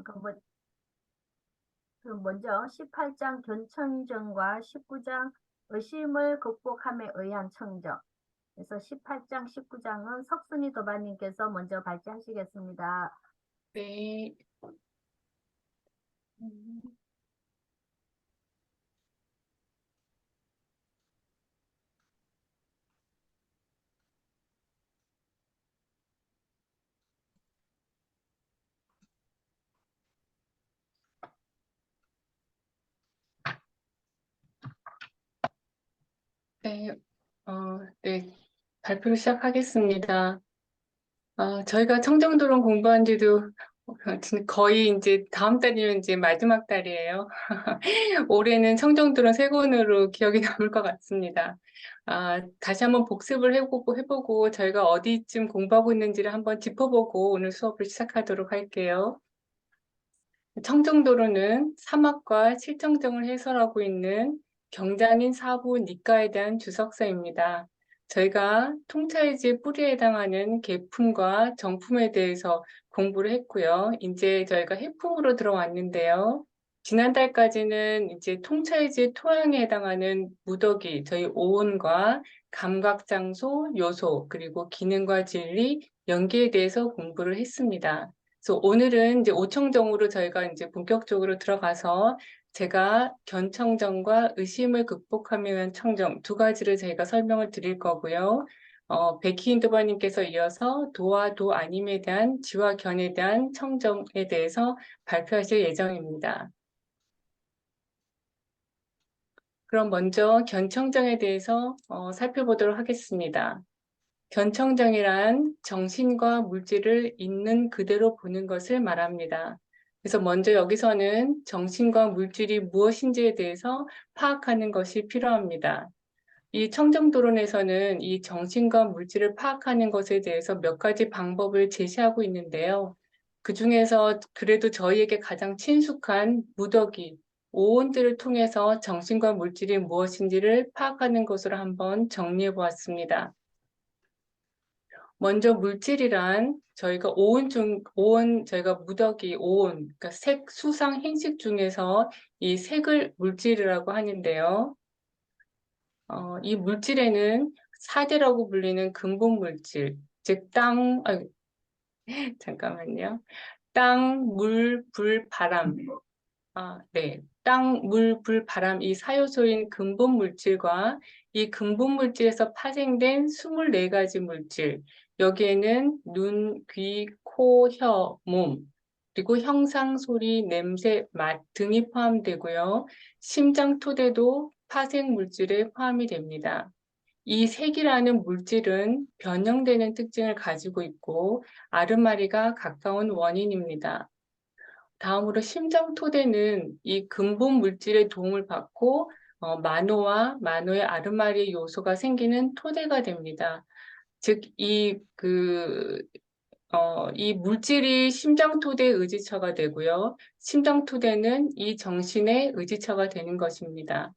그럼 먼저 18장 견청정과 19장 의심을 극복함에 의한 청정. 그래서 18장, 19장은 석순이 도반님께서 먼저 발제하시겠습니다. 네. 네, 네, 발표를 시작하겠습니다. 저희가 청정도론 공부한 지도 거의 이제 다음 달이면 이제 마지막 달이에요. 올해는 청정도론 세 권으로 기억이 남을 것 같습니다. 다시 한번 복습을 해보고 저희가 어디쯤 공부하고 있는지를 한번 짚어보고 오늘 수업을 시작하도록 할게요. 청정도로는 사막과 칠청정을 해설하고 있는 경자민 사부 니까에 대한 주석서입니다. 저희가 통찰지 뿌리에 해당하는 계품과 정품에 대해서 공부를 했고요. 이제 저희가 해품으로 들어왔는데요. 지난달까지는 이제 통찰지 토양에 해당하는 무더기, 저희 오온과 감각장소, 요소, 그리고 기능과 진리, 연기에 대해서 공부를 했습니다. 그래서 오늘은 이제 오청정으로 저희가 이제 본격적으로 들어가서 제가 견청정과 의심을 극복하며 위한 청정 두 가지를 저희가 설명을 드릴 거고요. 백희인도바님께서 이어서 도와 도 아님에 대한 지와 견에 대한 청정에 대해서 발표하실 예정입니다. 그럼 먼저 견청정에 대해서 살펴보도록 하겠습니다. 견청정이란 정신과 물질을 있는 그대로 보는 것을 말합니다. 그래서 먼저 여기서는 정신과 물질이 무엇인지에 대해서 파악하는 것이 필요합니다. 이 청정도론에서는 이 정신과 물질을 파악하는 것에 대해서 몇 가지 방법을 제시하고 있는데요. 그 중에서 그래도 저희에게 가장 친숙한 무더기, 오온들을 통해서 정신과 물질이 무엇인지를 파악하는 것으로 한번 정리해 보았습니다. 먼저 물질이란 저희가 저희가 무더기, 오온, 그러니까 색, 수상, 행식 중에서 이 색을 물질이라고 하는데요. 이 물질에는 사대라고 불리는 근본 물질, 즉 잠깐만요. 땅, 물, 불, 바람. 네. 땅, 물, 불, 바람 이 사요소인 근본 물질과 이 근본 물질에서 파생된 24가지 물질. 여기에는 눈, 귀, 코, 혀, 몸, 그리고 형상, 소리, 냄새, 맛 등이 포함되고요. 심장 토대도 파생 물질에 포함이 됩니다. 이 색이라는 물질은 변형되는 특징을 가지고 있고 아르마리가 가까운 원인입니다. 다음으로 심장 토대는 이 근본 물질의 도움을 받고 만호와 만호의 아르마리 요소가 생기는 토대가 됩니다. 즉, 이 물질이 심장 토대의 의지처가 되고요. 심장 토대는 이 정신의 의지처가 되는 것입니다.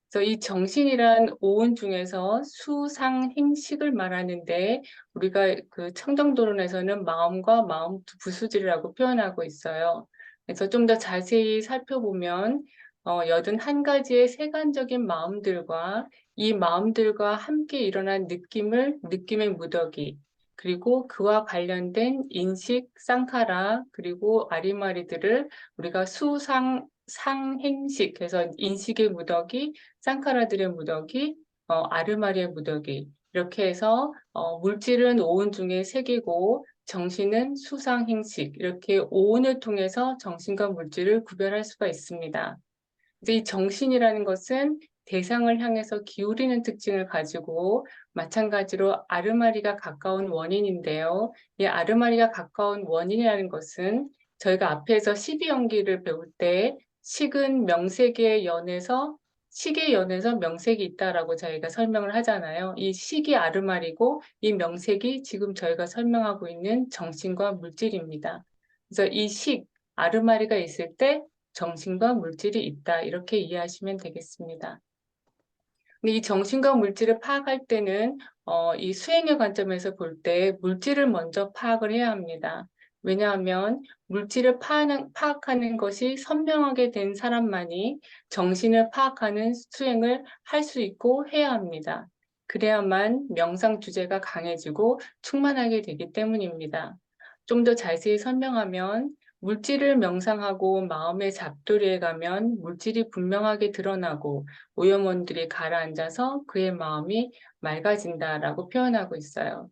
그래서 이 정신이란 오온 중에서 수상행식을 말하는데 우리가 그 청정도론에서는 마음과 마음 부수질이라고 표현하고 있어요. 그래서 좀 더 자세히 살펴보면 81가지의 세간적인 마음들과 이 마음들과 함께 일어난 느낌의 무더기, 그리고 그와 관련된 인식, 쌍카라, 그리고 아리마리들을 우리가 상행식, 그래서 인식의 무더기, 쌍카라들의 무더기, 아르마리의 무더기, 이렇게 해서 물질은 오온 중에 세 개고 정신은 수상행식, 이렇게 오온을 통해서 정신과 물질을 구별할 수가 있습니다. 이제 이 정신이라는 것은 대상을 향해서 기울이는 특징을 가지고 마찬가지로 아르마리가 가까운 원인인데요. 이 아르마리가 가까운 원인이라는 것은 저희가 앞에서 시비연기를 배울 때 식은 명색에 연해서 식에 연해서 명색이 있다라고 저희가 설명을 하잖아요. 이 식이 아르마리고 이 명색이 지금 저희가 설명하고 있는 정신과 물질입니다. 그래서 이 아르마리가 있을 때 정신과 물질이 있다. 이렇게 이해하시면 되겠습니다. 근데 이 정신과 물질을 파악할 때는 이 수행의 관점에서 볼 때 물질을 먼저 파악을 해야 합니다. 왜냐하면 물질을 파악하는 것이 선명하게 된 사람만이 정신을 파악하는 수행을 할 수 있고 해야 합니다. 그래야만 명상 주제가 강해지고 충만하게 되기 때문입니다. 좀 더 자세히 설명하면 물질을 명상하고 마음의 잡돌이에 가면 물질이 분명하게 드러나고 오염원들이 가라앉아서 그의 마음이 맑아진다라고 표현하고 있어요.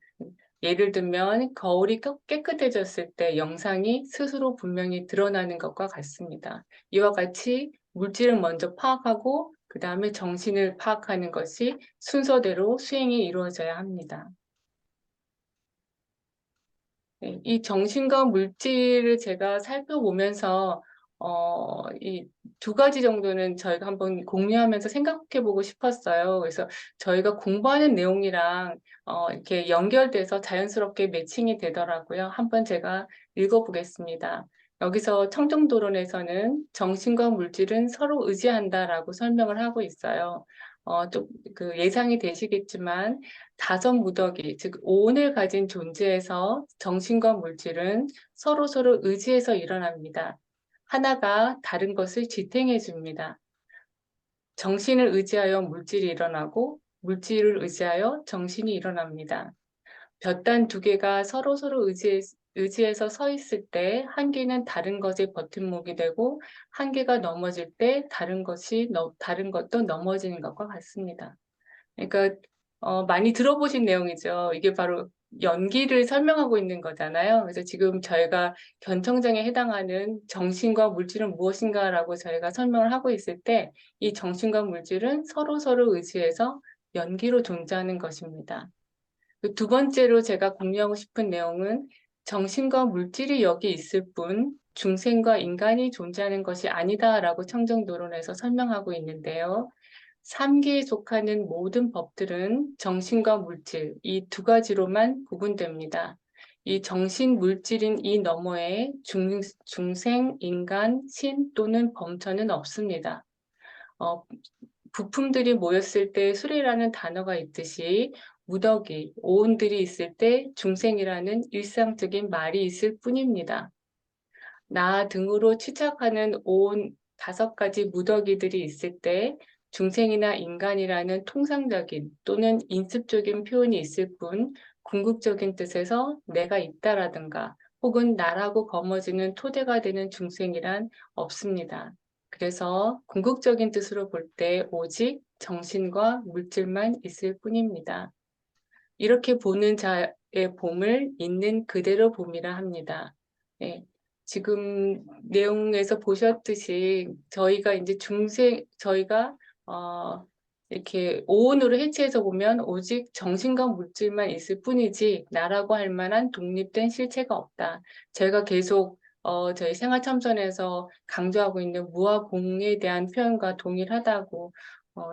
예를 들면 거울이 깨끗해졌을 때 영상이 스스로 분명히 드러나는 것과 같습니다. 이와 같이 물질을 먼저 파악하고 그 다음에 정신을 파악하는 것이 순서대로 수행이 이루어져야 합니다. 네, 이 정신과 물질을 제가 살펴보면서 이 두 가지 정도는 저희가 한번 공유하면서 생각해 보고 싶었어요. 그래서 저희가 공부하는 내용이랑 이렇게 연결돼서 자연스럽게 매칭이 되더라고요. 한번 제가 읽어보겠습니다. 여기서 청정도론에서는 정신과 물질은 서로 의지한다라고 설명을 하고 있어요. 좀 그 예상이 되시겠지만 다섯 무더기, 즉 오온을 가진 존재에서 정신과 물질은 서로 의지해서 일어납니다. 하나가 다른 것을 지탱해 줍니다. 정신을 의지하여 물질이 일어나고 물질을 의지하여 정신이 일어납니다. 볕단 두 개가 서로 의지해서 서 있을 때 한 개는 다른 것의 버팀목이 되고 한 개가 넘어질 때 다른 것도 넘어지는 것과 같습니다. 그러니까 많이 들어보신 내용이죠. 이게 바로 연기를 설명하고 있는 거잖아요. 그래서 지금 저희가 견청정에 해당하는 정신과 물질은 무엇인가라고 저희가 설명을 하고 있을 때 이 정신과 물질은 서로 의지해서 연기로 존재하는 것입니다. 그두 번째로 제가 공유하고 싶은 내용은 정신과 물질이 여기 있을 뿐 중생과 인간이 존재하는 것이 아니다라고 청정도론에서 설명하고 있는데요. 삼계에 속하는 모든 법들은 정신과 물질, 이 두 가지로만 구분됩니다. 이 정신 물질인 이 너머에 중생, 인간, 신 또는 범천은 없습니다. 어, 부품들이 모였을 때 수리라는 단어가 있듯이 무더기, 오온들이 있을 때 중생이라는 일상적인 말이 있을 뿐입니다. 나 등으로 취착하는 온 다섯 가지 무더기들이 있을 때 중생이나 인간이라는 통상적인 또는 인습적인 표현이 있을 뿐 궁극적인 뜻에서 내가 있다라든가 혹은 나라고 거머쥐는 토대가 되는 중생이란 없습니다. 그래서 궁극적인 뜻으로 볼 때 오직 정신과 물질만 있을 뿐입니다. 이렇게 보는 자의 봄을 있는 그대로 봄이라 합니다. 네, 지금 내용에서 보셨듯이 저희가 이제 저희가 어, 이렇게 오온으로 해치해서 보면 오직 정신과 물질만 있을 뿐이지 나라고 할 만한 독립된 실체가 없다. 저희가 계속 저희 생활참선에서 강조하고 있는 무와 공에 대한 표현과 동일하다고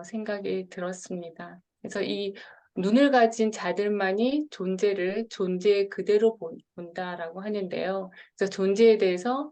생각이 들었습니다. 그래서 이 눈을 가진 자들만이 존재를 존재 그대로 본다라고 하는데요. 그래서 존재에 대해서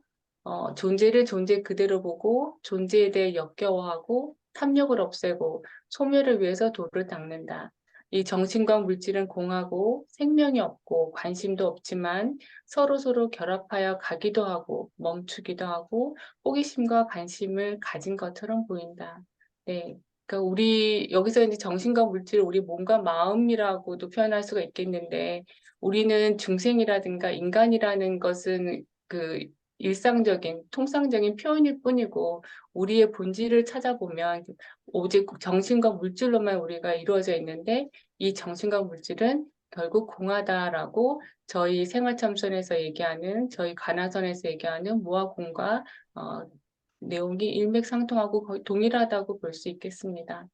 존재를 존재 그대로 보고 존재에 대해 역겨워하고 탐욕을 없애고 소멸을 위해서 도를 닦는다. 이 정신과 물질은 공하고 생명이 없고 관심도 없지만 서로 결합하여 가기도 하고 멈추기도 하고 호기심과 관심을 가진 것처럼 보인다. 네. 그러니까 우리 여기서 이제 정신과 물질을 우리 몸과 마음이라고도 표현할 수가 있겠는데 우리는 중생이라든가 인간이라는 것은 그 일상적인 통상적인 표현일 뿐이고 우리의 본질을 찾아보면 오직 정신과 물질로만 우리가 이루어져 있는데 이 정신과 물질은 결국 공하다라고 저희 생활참선에서 얘기하는 저희 관화선에서 얘기하는 무와 공과 내용이 일맥상통하고 거의 동일하다고 볼 수 있겠습니다.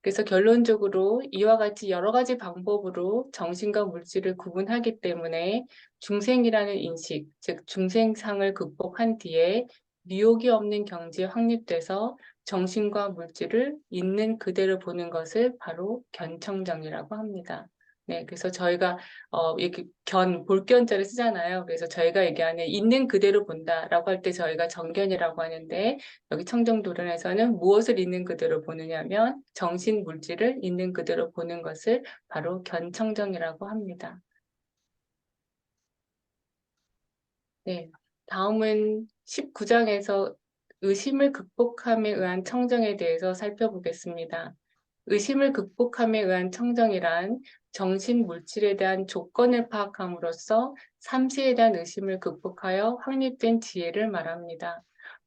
그래서 결론적으로 이와 같이 여러 가지 방법으로 정신과 물질을 구분하기 때문에 중생이라는 인식, 즉 중생상을 극복한 뒤에 미혹이 없는 경지에 확립돼서 정신과 물질을 있는 그대로 보는 것을 바로 견청정이라고 합니다. 네, 그래서 저희가 이렇게 볼견자를 쓰잖아요. 그래서 저희가 얘기하는 있는 그대로 본다라고 할 때 저희가 정견이라고 하는데 여기 청정도론에서는 무엇을 있는 그대로 보느냐면 정신 물질을 있는 그대로 보는 것을 바로 견청정이라고 합니다. 네. 다음은 19장에서 의심을 극복함에 의한 청정에 대해서 살펴보겠습니다. 의심을 극복함에 의한 청정이란 정신 물질에 대한 조건을 파악함으로써 삼시에 대한 의심을 극복하여 확립된 지혜를 말합니다.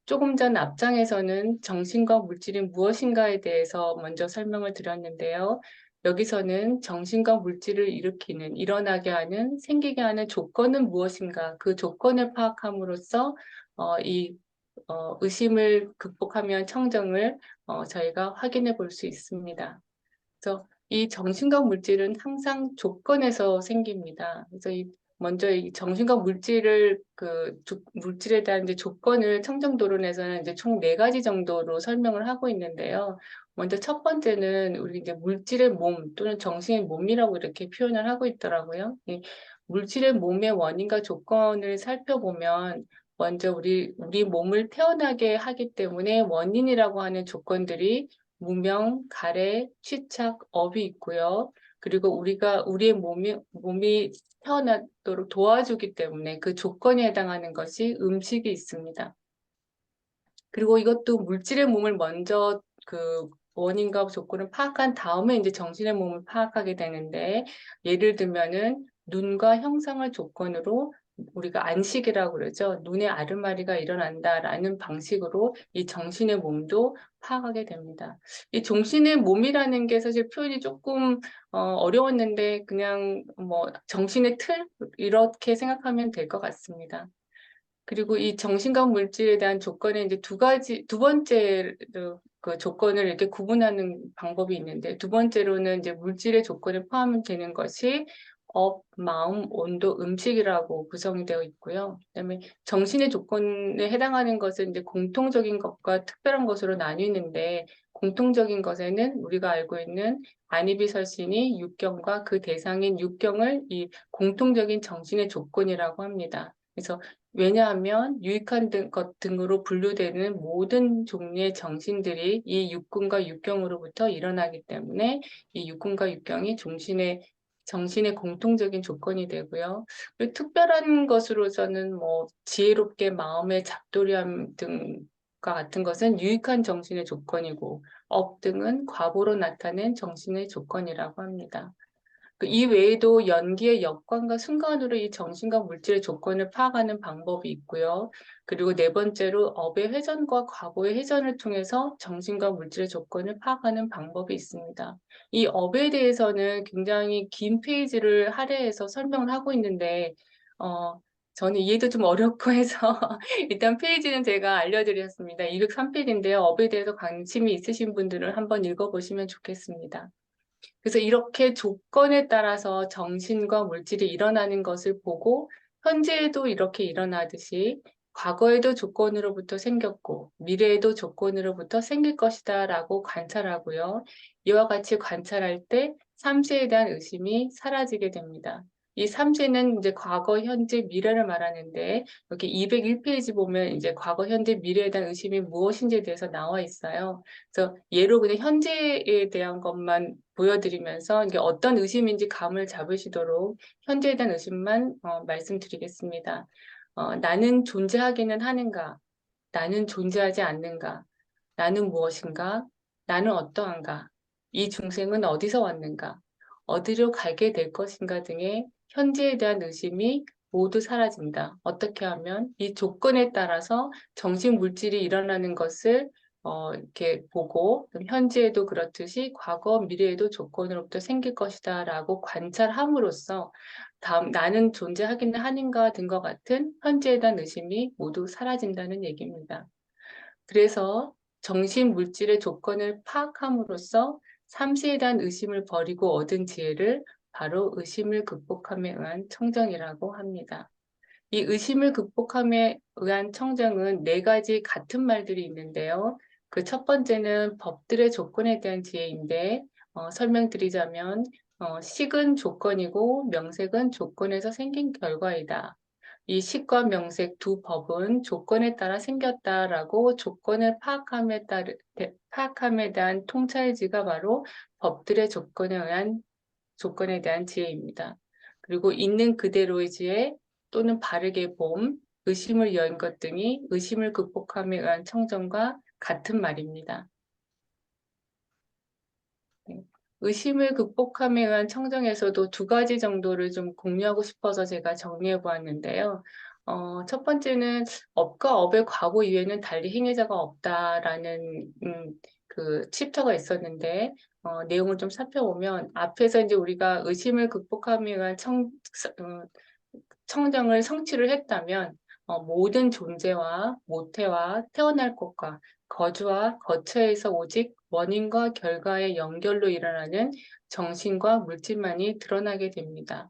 조금 전 앞장에서는 정신과 물질이 무엇인가에 대해서 먼저 설명을 드렸는데요. 여기서는 정신과 물질을 일으키는, 일어나게 하는, 생기게 하는 조건은 무엇인가, 그 조건을 파악함으로써 이 의심을 극복하면 청정을 저희가 확인해 볼 수 있습니다. 그래서 이 정신과 물질은 항상 조건에서 생깁니다. 그래서 먼저 이 정신과 물질을 물질에 대한 이제 조건을 청정도론에서는 이제 총 4가지 정도로 설명을 하고 있는데요. 먼저 첫 번째는 우리 이제 물질의 몸 또는 정신의 몸이라고 이렇게 표현을 하고 있더라고요. 이 물질의 몸의 원인과 조건을 살펴보면 먼저 우리 몸을 태어나게 하기 때문에 원인이라고 하는 조건들이 무명, 가래, 취착, 업이 있고요. 그리고 우리의 몸이 태어나도록 도와주기 때문에 그 조건에 해당하는 것이 음식이 있습니다. 그리고 이것도 물질의 몸을 먼저 그 원인과 조건을 파악한 다음에 이제 정신의 몸을 파악하게 되는데, 예를 들면은 눈과 형상을 조건으로 우리가 안식이라고 그러죠. 눈의 아르마리가 일어난다라는 방식으로 이 정신의 몸도 파악하게 됩니다. 이 정신의 몸이라는 게 사실 표현이 조금 어려웠는데 그냥 뭐 정신의 틀 이렇게 생각하면 될 것 같습니다. 그리고 이 정신과 물질에 대한 조건에 이제 두 번째로 그 조건을 이렇게 구분하는 방법이 있는데, 두 번째로는 이제 물질의 조건을 포함되는 것이 업, 마음, 온도, 음식이라고 구성이 되어 있고요. 그다음에 정신의 조건에 해당하는 것은 이제 공통적인 것과 특별한 것으로 나뉘는데, 공통적인 것에는 우리가 알고 있는 안이비설신이 육경과 그 대상인 육경을 이 공통적인 정신의 조건이라고 합니다. 그래서 왜냐하면 유익한 것 등으로 분류되는 모든 종류의 정신들이 이 육군과 육경으로부터 일어나기 때문에 이 육군과 육경이 정신의 공통적인 조건이 되고요. 그리고 특별한 것으로서는 뭐 지혜롭게 마음의 잡돌이함 등과 같은 것은 유익한 정신의 조건이고, 업 등은 과보로 나타낸 정신의 조건이라고 합니다. 이 외에도 연기의 역관과 순간으로 이 정신과 물질의 조건을 파악하는 방법이 있고요. 그리고 네 번째로 업의 회전과 과보의 회전을 통해서 정신과 물질의 조건을 파악하는 방법이 있습니다. 이 업에 대해서는 굉장히 긴 페이지를 할애해서 설명을 하고 있는데, 저는 이해도 좀 어렵고 해서 일단 페이지는 제가 알려드렸습니다. 203페이지인데요. 업에 대해서 관심이 있으신 분들은 한번 읽어보시면 좋겠습니다. 그래서 이렇게 조건에 따라서 정신과 물질이 일어나는 것을 보고, 현재에도 이렇게 일어나듯이 과거에도 조건으로부터 생겼고 미래에도 조건으로부터 생길 것이다 라고 관찰하고요. 이와 같이 관찰할 때 삼세에 대한 의심이 사라지게 됩니다. 이 삼세는 이제 과거, 현재, 미래를 말하는데, 여기 201페이지 보면 이제 과거, 현재, 미래에 대한 의심이 무엇인지에 대해서 나와 있어요. 그래서 예로 그냥 현재에 대한 것만 보여드리면서 이게 어떤 의심인지 감을 잡으시도록 현재에 대한 의심만 말씀드리겠습니다. 나는 존재하기는 하는가? 나는 존재하지 않는가? 나는 무엇인가? 나는 어떠한가? 이 중생은 어디서 왔는가? 어디로 가게 될 것인가 등의 현재에 대한 의심이 모두 사라진다. 어떻게 하면 이 조건에 따라서 정신 물질이 일어나는 것을 이렇게 보고, 현재에도 그렇듯이 과거, 미래에도 조건으로부터 생길 것이다 라고 관찰함으로써 다음 나는 존재하기는 하는가 등과 같은 현재에 대한 의심이 모두 사라진다는 얘기입니다. 그래서 정신 물질의 조건을 파악함으로써 삼시에 대한 의심을 버리고 얻은 지혜를 바로 의심을 극복함에 의한 청정이라고 합니다. 이 의심을 극복함에 의한 청정은 4가지 같은 말들이 있는데요. 그 첫 번째는 법들의 조건에 대한 지혜인데, 설명드리자면 식은 조건이고 명색은 조건에서 생긴 결과이다. 이 식과 명색 두 법은 조건에 따라 생겼다라고 조건을 파악함에 대한 통찰지가 바로 법들의 조건에 대한 지혜입니다. 그리고 있는 그대로의 지혜 또는 바르게 봄, 의심을 연 것 등이 의심을 극복함에 의한 청정과 같은 말입니다. 네. 의심을 극복함에 의한 청정에서도 두 가지 정도를 좀 공유하고 싶어서 제가 정리해 보았는데요. 첫 번째는 업과 업의 과보 이외에는 달리 행위자가 없다라는 그 챕터가 있었는데 내용을 좀 살펴보면 앞에서 이제 우리가 의심을 극복함에 의한 청정을 성취를 했다면 모든 존재와 모태와 태어날 것과 거주와 거처에서 오직 원인과 결과의 연결로 일어나는 정신과 물질만이 드러나게 됩니다.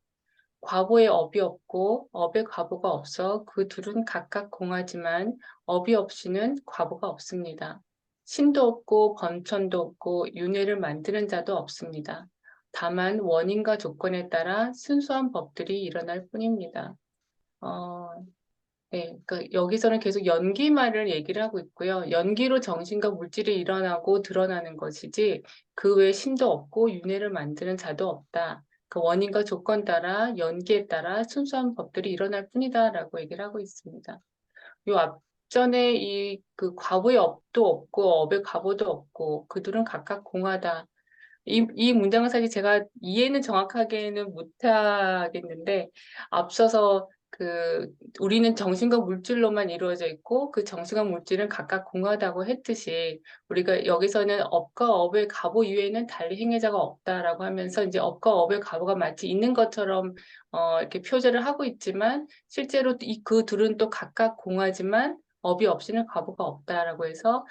과보에 업이 없고 업에 과보가 없어 그 둘은 각각 공하지만 업이 없이는 과보가 없습니다. 신도 없고 번천도 없고 윤회를 만드는 자도 없습니다. 다만 원인과 조건에 따라 순수한 법들이 일어날 뿐입니다. 어, 네, 그러니까 여기서는 계속 연기말을 얘기를 하고 있고요. 연기로 정신과 물질이 일어나고 드러나는 것이지 그 외에 신도 없고 윤회를 만드는 자도 없다. 그 원인과 조건 따라 연기에 따라 순수한 법들이 일어날 뿐이다라고 얘기를 하고 있습니다. 요 앞전에 이 그 과보의 업도 없고 업의 과보도 없고 그들은 각각 공하다. 이 문장은 사실 제가 이해는 정확하게는 못하겠는데, 앞서서 우리는 정신과 물질로만 이루어져 있고, 그 정신과 물질은 각각 공하다고 했듯이, 우리가 여기서는 업과 업의 과보 이외에는 달리 행위자가 없다라고 하면서, 이제 업과 업의 과보가 마치 있는 것처럼, 이렇게 표제를 하고 있지만, 실제로 그 둘은 또 각각 공하지만, 업이 없이는 과보가 없다라고 해서,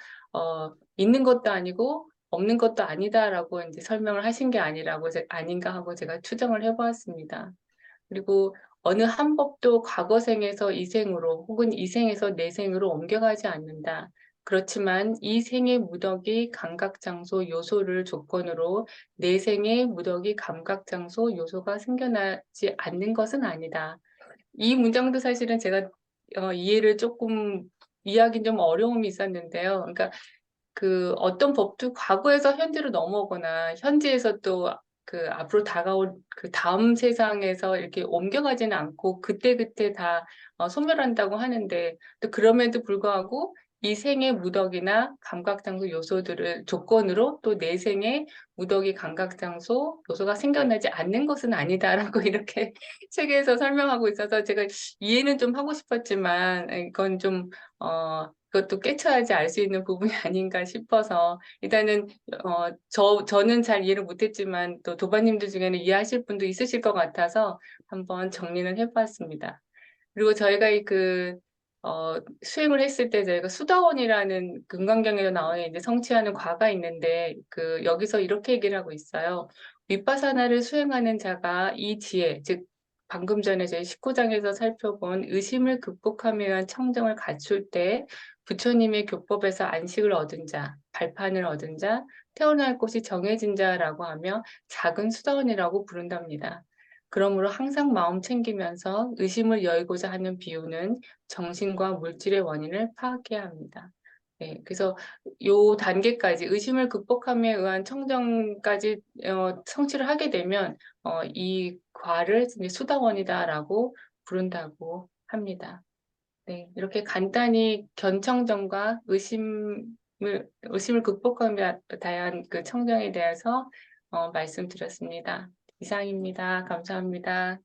있는 것도 아니고, 없는 것도 아니다라고 이제 설명을 하신 게 아닌가 하고 제가 추정을 해보았습니다. 그리고 어느 한 법도 과거생에서 이생으로 혹은 이생에서 내생으로 옮겨가지 않는다. 그렇지만 이 생의 무덕이 감각장소 요소를 조건으로 내생의 무덕이 감각장소 요소가 생겨나지 않는 것은 아니다. 이 문장도 사실은 제가 이해를 조금 이해하기 좀 어려움이 있었는데요. 그러니까 어떤 법도 과거에서 현재로 넘어오거나 현재에서 또 앞으로 다가올 그 다음 세상에서 이렇게 옮겨가지는 않고 그때그때 다 소멸한다고 하는데 또 그럼에도 불구하고 이 생의 무덕이나 감각장소 요소들을 조건으로 또 내 생의 무덕이 감각장소 요소가 생겨나지 않는 것은 아니다라고 이렇게 책에서 설명하고 있어서 제가 이해는 좀 하고 싶었지만 이건 좀 그것도 깨쳐야지 알 수 있는 부분이 아닌가 싶어서 일단은 저는 잘 이해를 못했지만 또 도반님들 중에는 이해하실 분도 있으실 것 같아서 한번 정리는 해봤습니다. 그리고 저희가 수행을 했을 때 저희가 수다원이라는 금강경에도 나오는 이제 성취하는 과가 있는데 여기서 이렇게 얘기를 하고 있어요. 윗바사나를 수행하는 자가 이 지혜, 즉 방금 전에 저희 19장에서 살펴본 의심을 극복함에 의한 청정을 갖출 때 부처님의 교법에서 안식을 얻은 자, 발판을 얻은 자, 태어날 곳이 정해진 자라고 하며 작은 수다원이라고 부른답니다. 그러므로 항상 마음 챙기면서 의심을 열고자 하는 비유는 정신과 물질의 원인을 파악해야 합니다. 네, 그래서 요 단계까지 의심을 극복함에 의한 청정까지 성취를 하게 되면 이 과를 이제 수다원이다라고 부른다고 합니다. 네, 이렇게 간단히 견청정과 의심을 극복하며 다양한 그 청정에 대해서 말씀드렸습니다. 이상입니다. 감사합니다.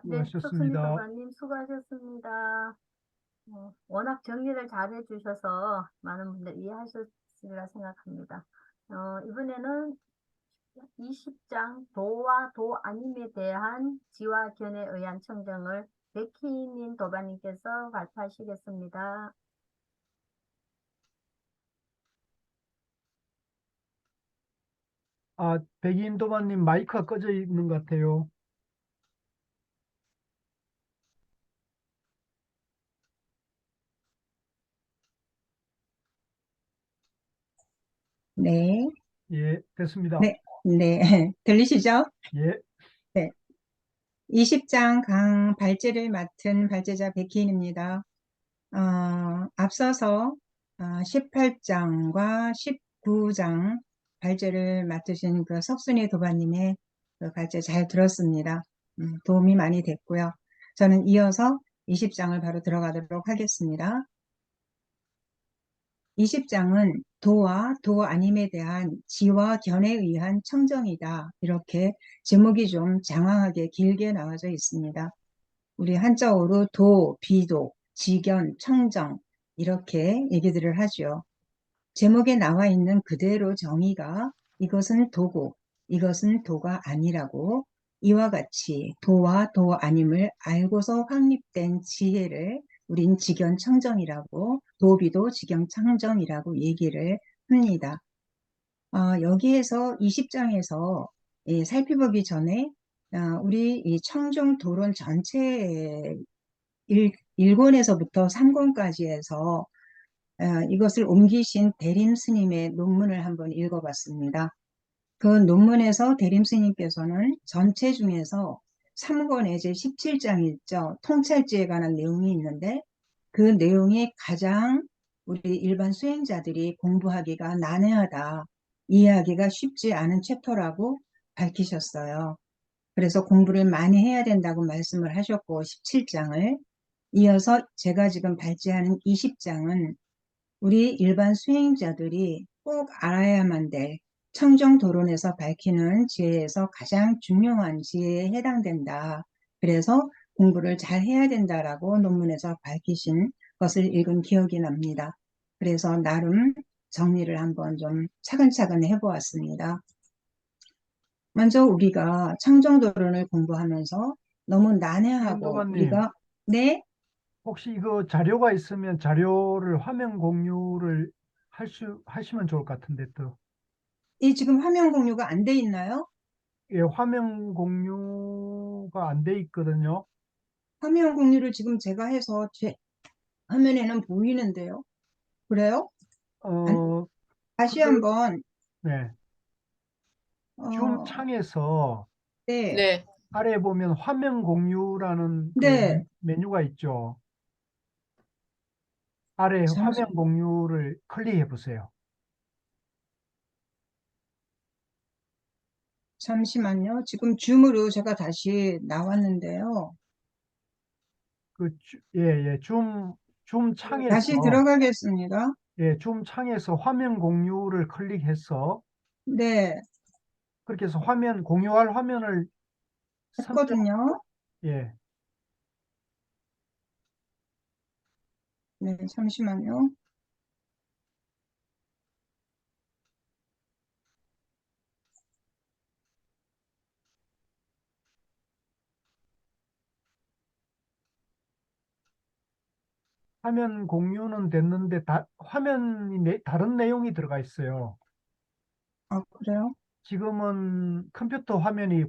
네, 석순이 수고하셨습니다. 도사님 수고하셨습니다. 워낙 정리를 잘 해주셔서 많은 분들이 이해하셨으리라 생각합니다. 이번에는 20장 도와 도 아님에 대한 지와 견에 의한 청정을 백희민 도반님께서 발표하시겠습니다. 백인도마님 마이크가 꺼져 있는 것 같아요. 네, 예, 됐습니다. 네, 네. 들리시죠? 예, 네. 20장 강 발제를 맡은 발제자 백희인입니다. 앞서서 18장과 19장 발제를 맡으신 그 석순이 도반님의 그 발제 잘 들었습니다. 도움이 많이 됐고요. 저는 이어서 20장을 바로 들어가도록 하겠습니다. 20장은 도와 도 아님에 대한 지와 견해에 의한 청정이다. 이렇게 제목이 좀 장황하게 길게 나와져 있습니다. 우리 한자어로 도, 비도, 지견, 청정 이렇게 얘기들을 하죠. 제목에 나와 있는 그대로 정의가 이것은 도고 이것은 도가 아니라고 이와 같이 도와 도 아님을 알고서 확립된 지혜를 우린 직연청정이라고 도비도 직연청정이라고 얘기를 합니다. 여기에서 20장에서 살펴보기 전에 우리 이 청정도론 전체 1권에서부터 3권까지 해서 이것을 옮기신 대림 스님의 논문을 한번 읽어봤습니다. 그 논문에서 대림 스님께서는 전체 중에서 3권의 제 17장이 있죠. 통찰지에 관한 내용이 있는데 그 내용이 가장 우리 일반 수행자들이 공부하기가 난해하다, 이해하기가 쉽지 않은 챕터라고 밝히셨어요. 그래서 공부를 많이 해야 된다고 말씀을 하셨고 17장을 이어서 제가 지금 발제하는 20장은 우리 일반 수행자들이 꼭 알아야만 될 청정도론에서 밝히는 지혜에서 가장 중요한 지혜에 해당된다. 그래서 공부를 잘 해야 된다라고 논문에서 밝히신 것을 읽은 기억이 납니다. 그래서 나름 정리를 한번 좀 차근차근 해보았습니다. 먼저 우리가 청정도론을 공부하면서 너무 난해하고 인도관님, 우리가 네? 혹시 이거 자료가 있으면 자료를 화면 공유를 하시면 좋을 것 같은데 또. 이 지금 화면 공유가 안 돼 있나요? 예, 화면 공유가 안 돼 있거든요. 화면 공유를 지금 제가 해서 제 화면에는 보이는데요. 그래요? 어, 다시 그걸, 한번 네, 줌 어, 창에서 네, 네. 아래에 보면 화면 공유라는 그 네, 메뉴가 있죠. 아래 화면 잠시, 공유를 클릭해 보세요. 잠시만요. 지금 줌으로 제가 다시 나왔는데요. 예, 예, 줌 다시 창에서, 들어가겠습니다. 예, 줌 창에서 화면 공유를 클릭해서, 네, 그렇게 해서 공유할 화면을 선택, 했거든요. 예, 네, 잠시만요. 화면 공유는 됐는데, 다른 내용이 들어가 있어요. 그래요? 지금은 컴퓨터 화면이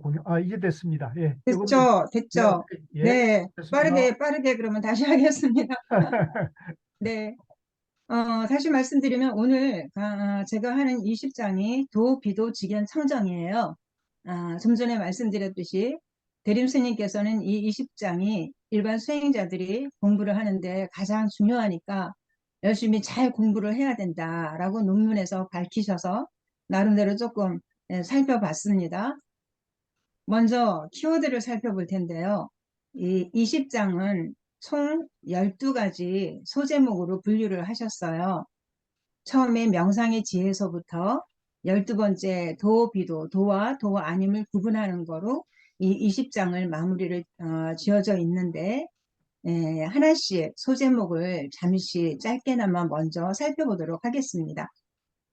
이제 됐습니다. 예, 이거는, 됐죠, 예, 됐죠. 예, 네, 됐습니다. 빠르게 그러면 다시 하겠습니다. 네. 다시 말씀드리면 오늘 제가 하는 20장이 도, 비도, 직연, 청정이에요. 좀 전에 말씀드렸듯이 대림 스님께서는 이 20장이 일반 수행자들이 공부를 하는데 가장 중요하니까 열심히 잘 공부를 해야 된다라고 논문에서 밝히셔서 나름대로 조금 살펴봤습니다. 먼저 키워드를 살펴볼 텐데요. 이 20장은 총 12가지 소제목으로 분류를 하셨어요. 처음에 명상의 지혜서부터 12번째 도, 비도, 도와 도 아님을 구분하는 거로 이 20장을 마무리를 지어져 있는데 하나씩 소제목을 잠시 짧게나마 먼저 살펴보도록 하겠습니다.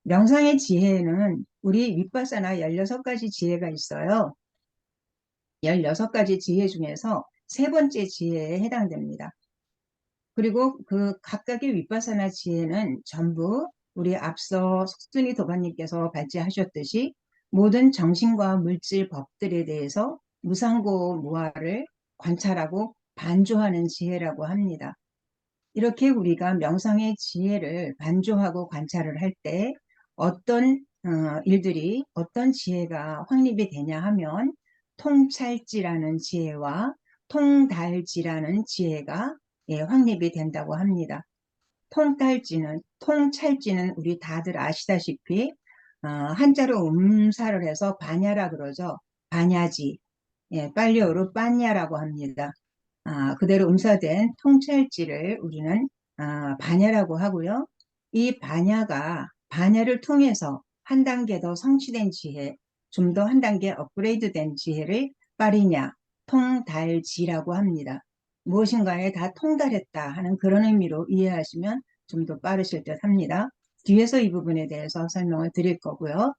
명상의 지혜에는 우리 윗바사나 16가지 지혜가 있어요. 16가지 지혜 중에서 세 번째 지혜에 해당됩니다. 그리고 그 각각의 윗바사나 지혜는 전부 우리 앞서 석순이 도반님께서 발제하셨듯이 모든 정신과 물질 법들에 대해서 무상고 무아를 관찰하고 반조하는 지혜라고 합니다. 이렇게 우리가 명상의 지혜를 반조하고 관찰을 할 때 어떤 일들이 어떤 지혜가 확립이 되냐 하면 통찰지라는 지혜와 통달지라는 지혜가 확립이 된다고 합니다. 통찰지는 우리 다들 아시다시피 한자로 음사를 해서 반야라 그러죠. 반야지, 빨리어로 빤야라고 합니다. 그대로 음사된 통찰지를 우리는 반야라고 하고요. 이 반야를 통해서 한 단계 더 성취된 지혜, 좀 더 한 단계 업그레이드된 지혜를 빠리냐, 통달지라고 합니다. 무엇인가에 다 통달했다 하는 그런 의미로 이해하시면 좀 더 빠르실 듯 합니다. 뒤에서 이 부분에 대해서 설명을 드릴 거고요.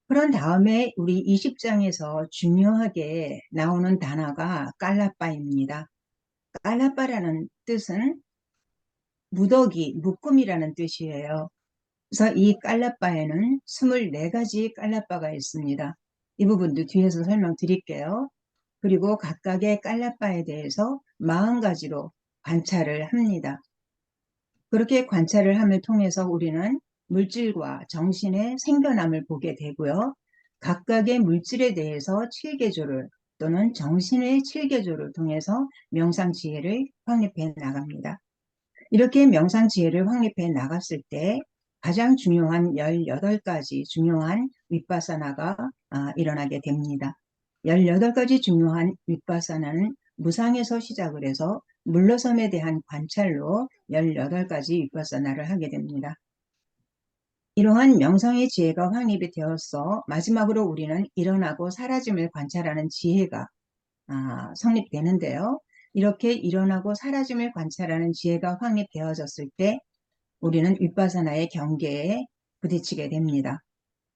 그런 다음에 우리 20장에서 중요하게 나오는 단어가 깔라빠입니다. 깔라빠라는 뜻은 무더기, 묶음이라는 뜻이에요. 그래서 이 깔라빠에는 24가지 깔라빠가 있습니다. 이 부분도 뒤에서 설명드릴게요. 그리고 각각의 깔라빠에 대해서 40가지로 관찰을 합니다. 그렇게 관찰을 함을 통해서 우리는 물질과 정신의 생겨남을 보게 되고요. 각각의 물질에 대해서 7개조를 또는 정신의 7개조를 통해서 명상지혜를 확립해 나갑니다. 이렇게 명상지혜를 확립해 나갔을 때 가장 중요한 18가지 중요한 윗바사나가 일어나게 됩니다. 18가지 중요한 윗바사나는 무상에서 시작을 해서 물러섬에 대한 관찰로 18가지 윗바사나를 하게 됩니다. 이러한 명상의 지혜가 확립이 되어서 마지막으로 우리는 일어나고 사라짐을 관찰하는 지혜가 성립되는데요. 이렇게 일어나고 사라짐을 관찰하는 지혜가 확립되어졌을 때 우리는 윗바사나의 경계에 부딪히게 됩니다.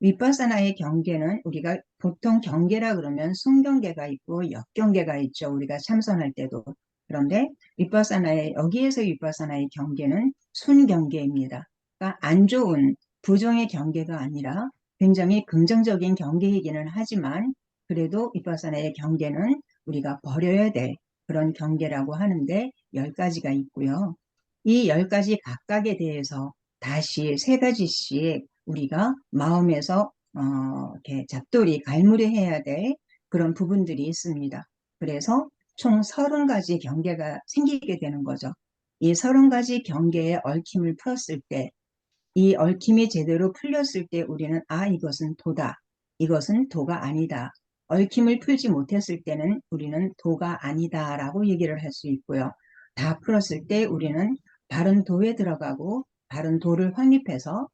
윗바사나의 경계는 우리가 보통 경계라 그러면 순경계가 있고 역경계가 있죠. 우리가 참선할 때도. 그런데 여기에서 윗바사나의 경계는 순경계입니다. 그러니까 안 좋은 부정의 경계가 아니라 굉장히 긍정적인 경계이기는 하지만 그래도 윗바사나의 경계는 우리가 버려야 될 그런 경계라고 하는데 10가지가 있고요. 이 10가지 각각에 대해서 다시 3가지씩 우리가 마음에서 이렇게 잡돌이 갈무리해야 될 그런 부분들이 있습니다. 그래서 총 30가지 경계가 생기게 되는 거죠. 이 30가지 경계의 얽힘을 풀었을 때, 이 얽힘이 제대로 풀렸을 때 우리는 이것은 도다, 이것은 도가 아니다. 얽힘을 풀지 못했을 때는 우리는 도가 아니다 라고 얘기를 할 수 있고요. 다 풀었을 때 우리는 바른 도에 들어가고 바른 도를 확립해서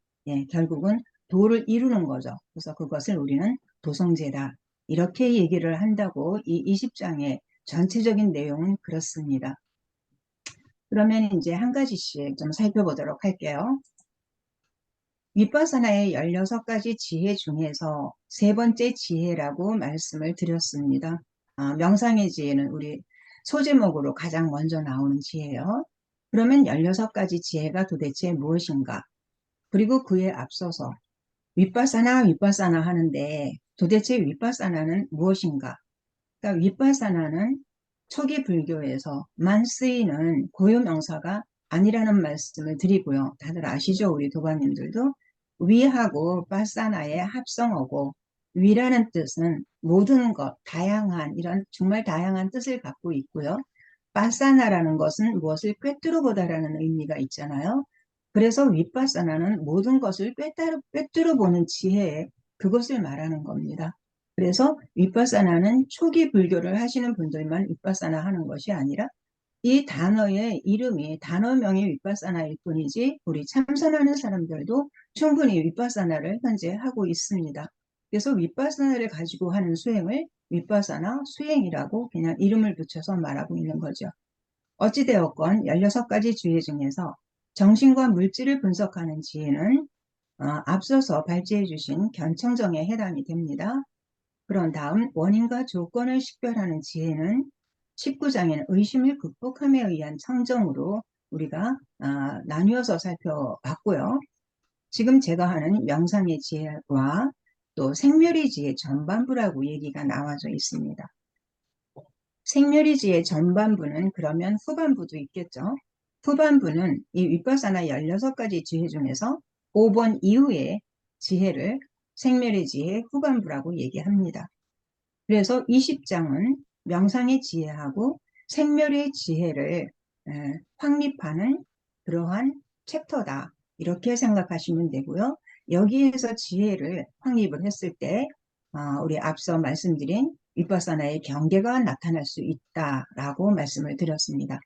결국은 도를 이루는 거죠. 그래서 그것을 우리는 도성제다. 이렇게 얘기를 한다고 이 20장의 전체적인 내용은 그렇습니다. 그러면 이제 한 가지씩 좀 살펴보도록 할게요. 윗바사나의 16가지 지혜 중에서 3번째 지혜라고 말씀을 드렸습니다. 명상의 지혜는 우리 소제목으로 가장 먼저 나오는 지혜예요. 그러면 16가지 지혜가 도대체 무엇인가? 그리고 그에 앞서서 윗바사나 하는데 도대체 윗바사나는 무엇인가? 그러니까 윗바사나는 초기 불교에서만 쓰이는 고유명사가 아니라는 말씀을 드리고요. 다들 아시죠? 우리 도반님들도. 위하고 바사나의 합성어고 위라는 뜻은 모든 것, 다양한 이런 정말 다양한 뜻을 갖고 있고요. 바사나라는 것은 무엇을 꿰뚫어 보다라는 의미가 있잖아요. 그래서 윗바사나는 모든 것을 꿰뚫어 보는 지혜, 그것을 말하는 겁니다. 그래서 윗바사나는 초기 불교를 하시는 분들만 윗바사나 하는 것이 아니라 이 단어의 이름이 단어명이 윗바사나일 뿐이지 우리 참선하는 사람들도 충분히 윗바사나를 현재 하고 있습니다. 그래서 윗바사나를 가지고 하는 수행을 윗바사나 수행이라고 그냥 이름을 붙여서 말하고 있는 거죠. 어찌되었건 16가지 지혜 중에서 정신과 물질을 분석하는 지혜는 앞서서 발제해 주신 견청정에 해당이 됩니다. 그런 다음 원인과 조건을 식별하는 지혜는 19장에는 의심을 극복함에 의한 청정으로 우리가 나뉘어서 살펴봤고요. 지금 제가 하는 명상의 지혜와 또 생멸의 지혜 전반부라고 얘기가 나와져 있습니다. 생멸의 지혜 전반부는 그러면 후반부도 있겠죠. 후반부는 이 윗바사나 16가지 지혜 중에서 5번 이후의 지혜를 생멸의 지혜 후반부라고 얘기합니다. 그래서 20장은 명상의 지혜하고 생멸의 지혜를 확립하는 그러한 챕터다. 이렇게 생각하시면 되고요. 여기에서 지혜를 확립을 했을 때 우리 앞서 말씀드린 윗바사나의 경계가 나타날 수 있다라고 말씀을 드렸습니다.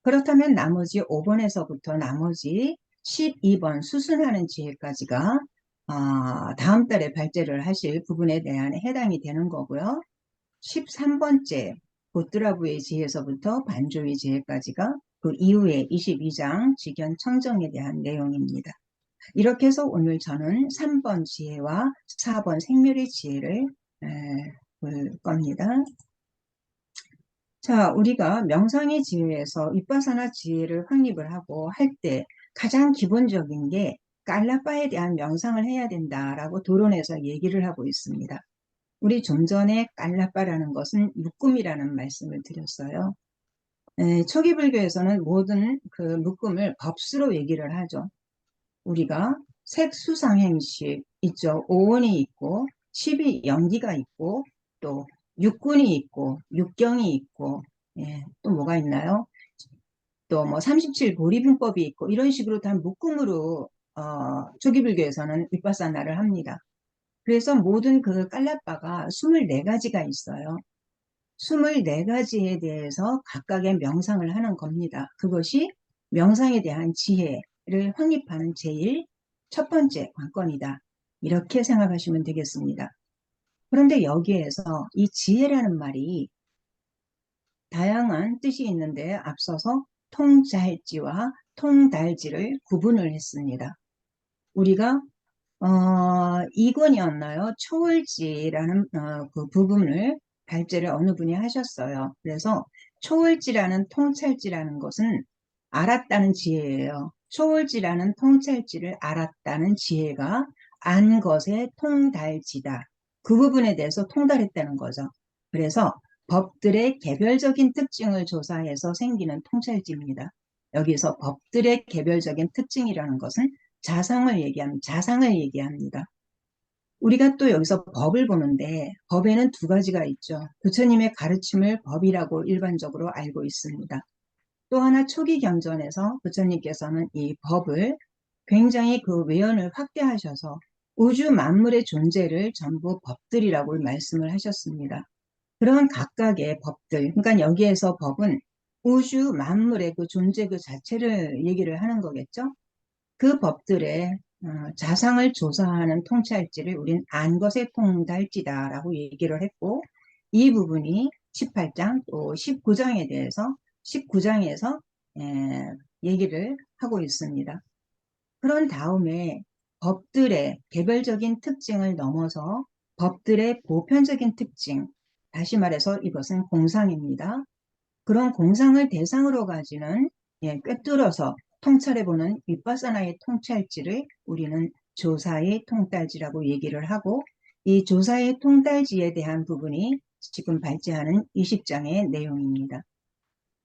그렇다면 나머지 5번에서부터 나머지 12번 수순하는 지혜까지가 다음 달에 발제를 하실 부분에 대한 해당이 되는 거고요. 13번째 보트라부의 지혜에서부터 반조의 지혜까지가 그 이후에 22장 직연 청정에 대한 내용입니다. 이렇게 해서 오늘 저는 3번 지혜와 4번 생멸의 지혜를 볼 겁니다. 자, 우리가 명상의 지혜에서 윗바사나 지혜를 확립을 하고 할 때 가장 기본적인 게 깔라빠에 대한 명상을 해야 된다라고 도론에서 얘기를 하고 있습니다. 우리 좀 전에 깔라빠라는 것은 묶음이라는 말씀을 드렸어요. 초기 불교에서는 모든 그 묶음을 법수로 얘기를 하죠. 우리가 색수상행식 있죠. 오온이 있고 12연기가 있고 또 육군이 있고 육경이 있고 또 뭐가 있나요? 또 뭐 37보리분법이 있고 이런 식으로 다 묶음으로 초기 불교에서는 윗바사나를 합니다. 그래서 모든 그 깔라빠가 24가지가 있어요. 24가지에 대해서 각각의 명상을 하는 겁니다. 그것이 명상에 대한 지혜를 확립하는 제일 첫 번째 관건이다. 이렇게 생각하시면 되겠습니다. 그런데 여기에서 이 지혜라는 말이 다양한 뜻이 있는데 앞서서 통잘지와 통달지를 구분을 했습니다. 우리가 2권이었나요? 초월지라는 그 부분을 발제를 어느 분이 하셨어요. 그래서 초월지라는 통찰지라는 것은 알았다는 지혜예요. 초월지라는 통찰지를 알았다는 지혜가 안 것의 통달지다. 그 부분에 대해서 통달했다는 거죠. 그래서 법들의 개별적인 특징을 조사해서 생기는 통찰지입니다. 여기서 법들의 개별적인 특징이라는 것은 자상을 얘기합니다. 우리가 또 여기서 법을 보는데 법에는 두 가지가 있죠. 부처님의 가르침을 법이라고 일반적으로 알고 있습니다. 또 하나 초기 경전에서 부처님께서는 이 법을 굉장히 그 외연을 확대하셔서 우주 만물의 존재를 전부 법들이라고 말씀을 하셨습니다. 그런 각각의 법들, 그러니까 여기에서 법은 우주 만물의 그 존재 그 자체를 얘기를 하는 거겠죠. 그 법들의 자상을 조사하는 통찰지를 우린 안것의 통달지다라고 얘기를 했고 이 부분이 18장 또 19장에 대해서 19장에서 얘기를 하고 있습니다. 그런 다음에 법들의 개별적인 특징을 넘어서 법들의 보편적인 특징, 다시 말해서 이것은 공상입니다. 그런 공상을 대상으로 가지는 꿰뚫어서 통찰해보는 윗바사나의 통찰지를 우리는 조사의 통달지라고 얘기를 하고 이 조사의 통달지에 대한 부분이 지금 발제하는 20장의 내용입니다.